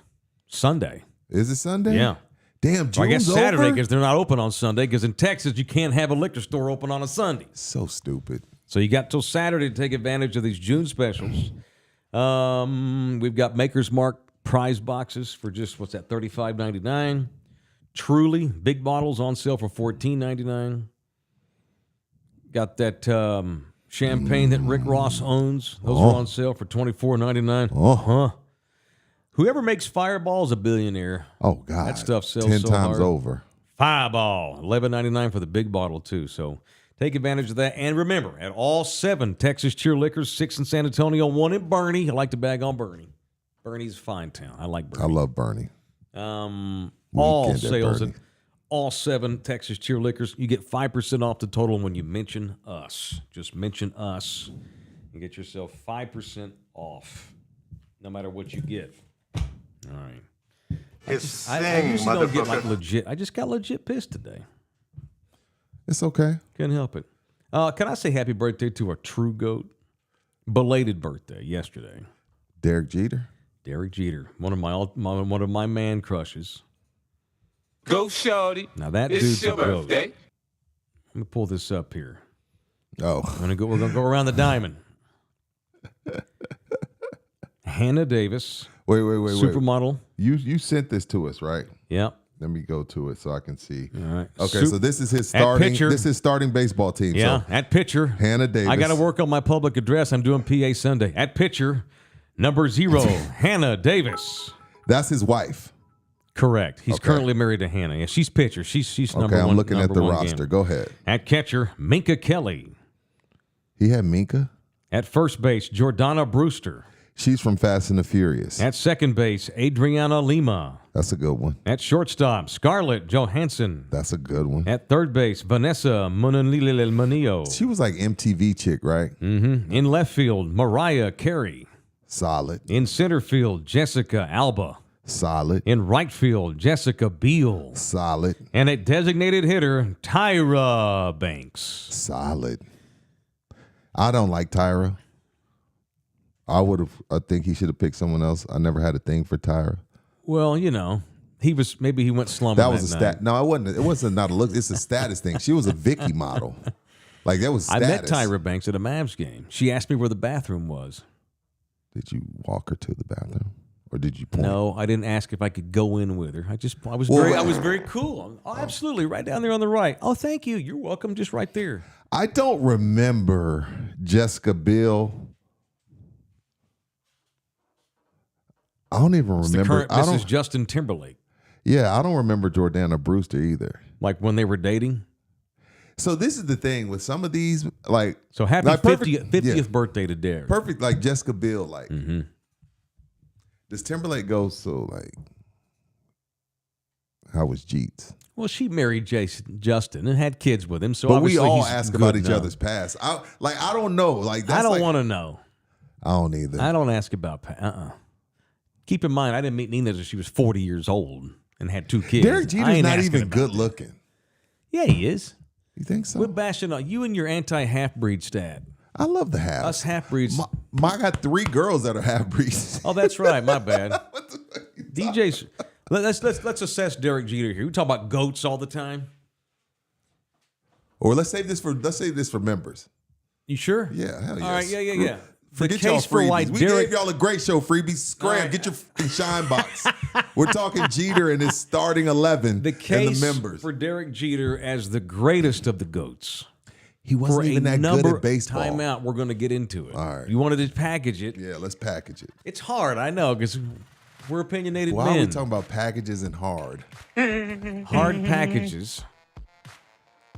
Sunday. Is it Sunday? Yeah. Damn, June's Well, I guess Saturday over? because they're not open on Sunday, because in Texas you can't have a liquor store open on a Sunday. So stupid. So you got till Saturday to take advantage of these June specials. We've got Maker's Mark prize boxes for just, what's that, $35.99. Truly, big bottles on sale for $14.99. Got that champagne that Rick Ross owns. Those are on sale for $24.99. Uh-huh. Whoever makes Fireball is a billionaire. Oh, God. That stuff sells 10 so times hard. over. Fireball, $11.99 for the big bottle, too. So take advantage of that. And remember, at all 7 Texas Cheer Liquors, 6 in San Antonio, 1 in Bernie. I like to bag on Bernie. Bernie's a fine town. I like Bernie. I love Bernie. All Weekend at sales Bernie. at all 7 Texas Cheer Liquors. You get 5% off the total when you mention us. Just mention us and get yourself 5% off, no matter what you get. All right. I usually don't get like legit. I just got legit pissed today. It's okay. Couldn't help it. Can I say happy birthday to a true GOAT? Belated birthday yesterday. Derek Jeter. Derek Jeter, one of my man crushes. Go, shorty. Now that It's dude's a your GOAT. birthday. Let me pull this up here. Oh. We're gonna go around the diamond. Hannah Davis, Wait. supermodel. You sent this to us, right? Yep. Let me go to it so I can see. All right. Okay, so this is his At starting. pitcher. This is starting baseball team. Yeah, So at pitcher. Hannah Davis. I got to work on my public address. I'm doing PA Sunday. At pitcher, number 0, Hannah Davis. That's his wife. Correct. He's Okay. currently married to Hannah. Yeah, she's pitcher. She's number Okay, one. I'm looking at number the one roster. gamer. Go ahead. At catcher, Minka Kelly. He had Minka. At first base, Jordana Brewster. She's from Fast and the Furious. At second base, Adriana Lima. That's a good one. At shortstop, Scarlett Johansson. That's a good one. At third base, Vanessa Munanilililmanio. She was like MTV chick, right? In left field, Mariah Carey. Solid. In center field, Jessica Alba. Solid. In right field, Jessica Biel. Solid. And at designated hitter, Tyra Banks. Solid. I don't like Tyra. I think he should have picked someone else. I never had a thing for Tyra. Well, maybe he went slumming That was a night. stat. No, it wasn't. It wasn't not a look. It's a status thing. She was a Vicky model. Like that was I status. met Tyra Banks at a Mavs game. She asked me where the bathroom was. Did you walk her to the bathroom, or did you point? No, I didn't ask if I could go in with her. I was very cool. Oh, absolutely, right down there on the right. Oh, thank you. You're welcome. Just right there. I don't remember Jessica Biel. I don't even It's the remember. current I Mrs. don't. Justin Timberlake. Yeah, I don't remember Jordana Brewster either. Like when they were dating. So this is the thing with some of these, like So happy like 50th yeah, birthday to Derek. perfect, like Jessica Biel. Like, Mm-hmm. does Timberlake go so like? How was Jeets? Well, she married Justin and had kids with him. So But we obviously all he's ask good about each enough. other's past. I don't know. Like that's I don't like, want to know. I don't either. I don't ask about. Keep in mind, I didn't meet Nina until she was 40 years old and had 2 kids. Derek I Jeter's ain't not asking even about good that. looking. Yeah, he is. You think so? We're bashing on you and your anti-half-breed stat. I love the halves. Us half-breeds. I got 3 girls that are half breeds. Oh, that's right. My bad. DJ's. Let's assess Derek Jeter here. We talk about goats all the time. Or let's save this for members. You sure? Yeah, hell yes. All right. Yeah. Forget the y'all case for why freebies. We Derek. gave y'all a great show, freebies. Scram, get your fucking shine box. We're talking Jeter and his starting 11 The case and the members. for Derek Jeter as the greatest of the GOATs. He wasn't For even a that good number at baseball. time out, we're going to get into it. All right. You wanted to package it. Yeah, let's package it. It's hard, I know, because we're opinionated Why are we men. talking about packages and hard? Hard packages.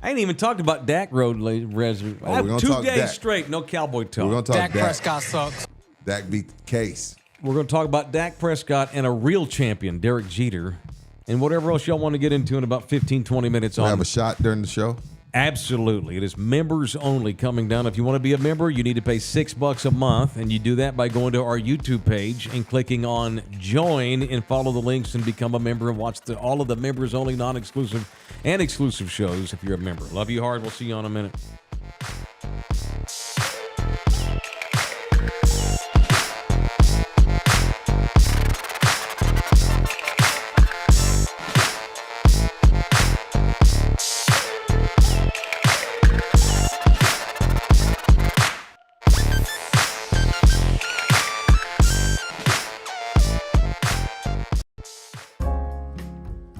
I ain't even talked about Dak Road. we're gonna 2 talk days Dak. straight, no Cowboy talk. We're going to talk Dak Dak. Prescott sucks. Dak beat the case. We're going to talk about Dak Prescott and a real champion, Derek Jeter, and whatever else y'all want to get into in about 15, 20 minutes We'll on. have a shot during the show. Absolutely. It is members only coming down. If you want to be a member, you need to pay $6 a month, and you do that by going to our YouTube page and clicking on join and follow the links and become a member and watch all of the members only, non-exclusive and exclusive shows if you're a member. Love you hard. We'll see you in a minute.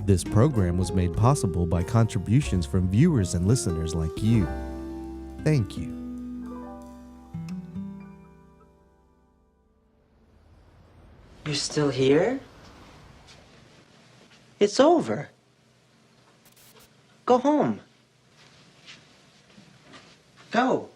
This program was made possible by contributions from viewers and listeners like you. Thank you. You're still here? It's over. Go home. Go.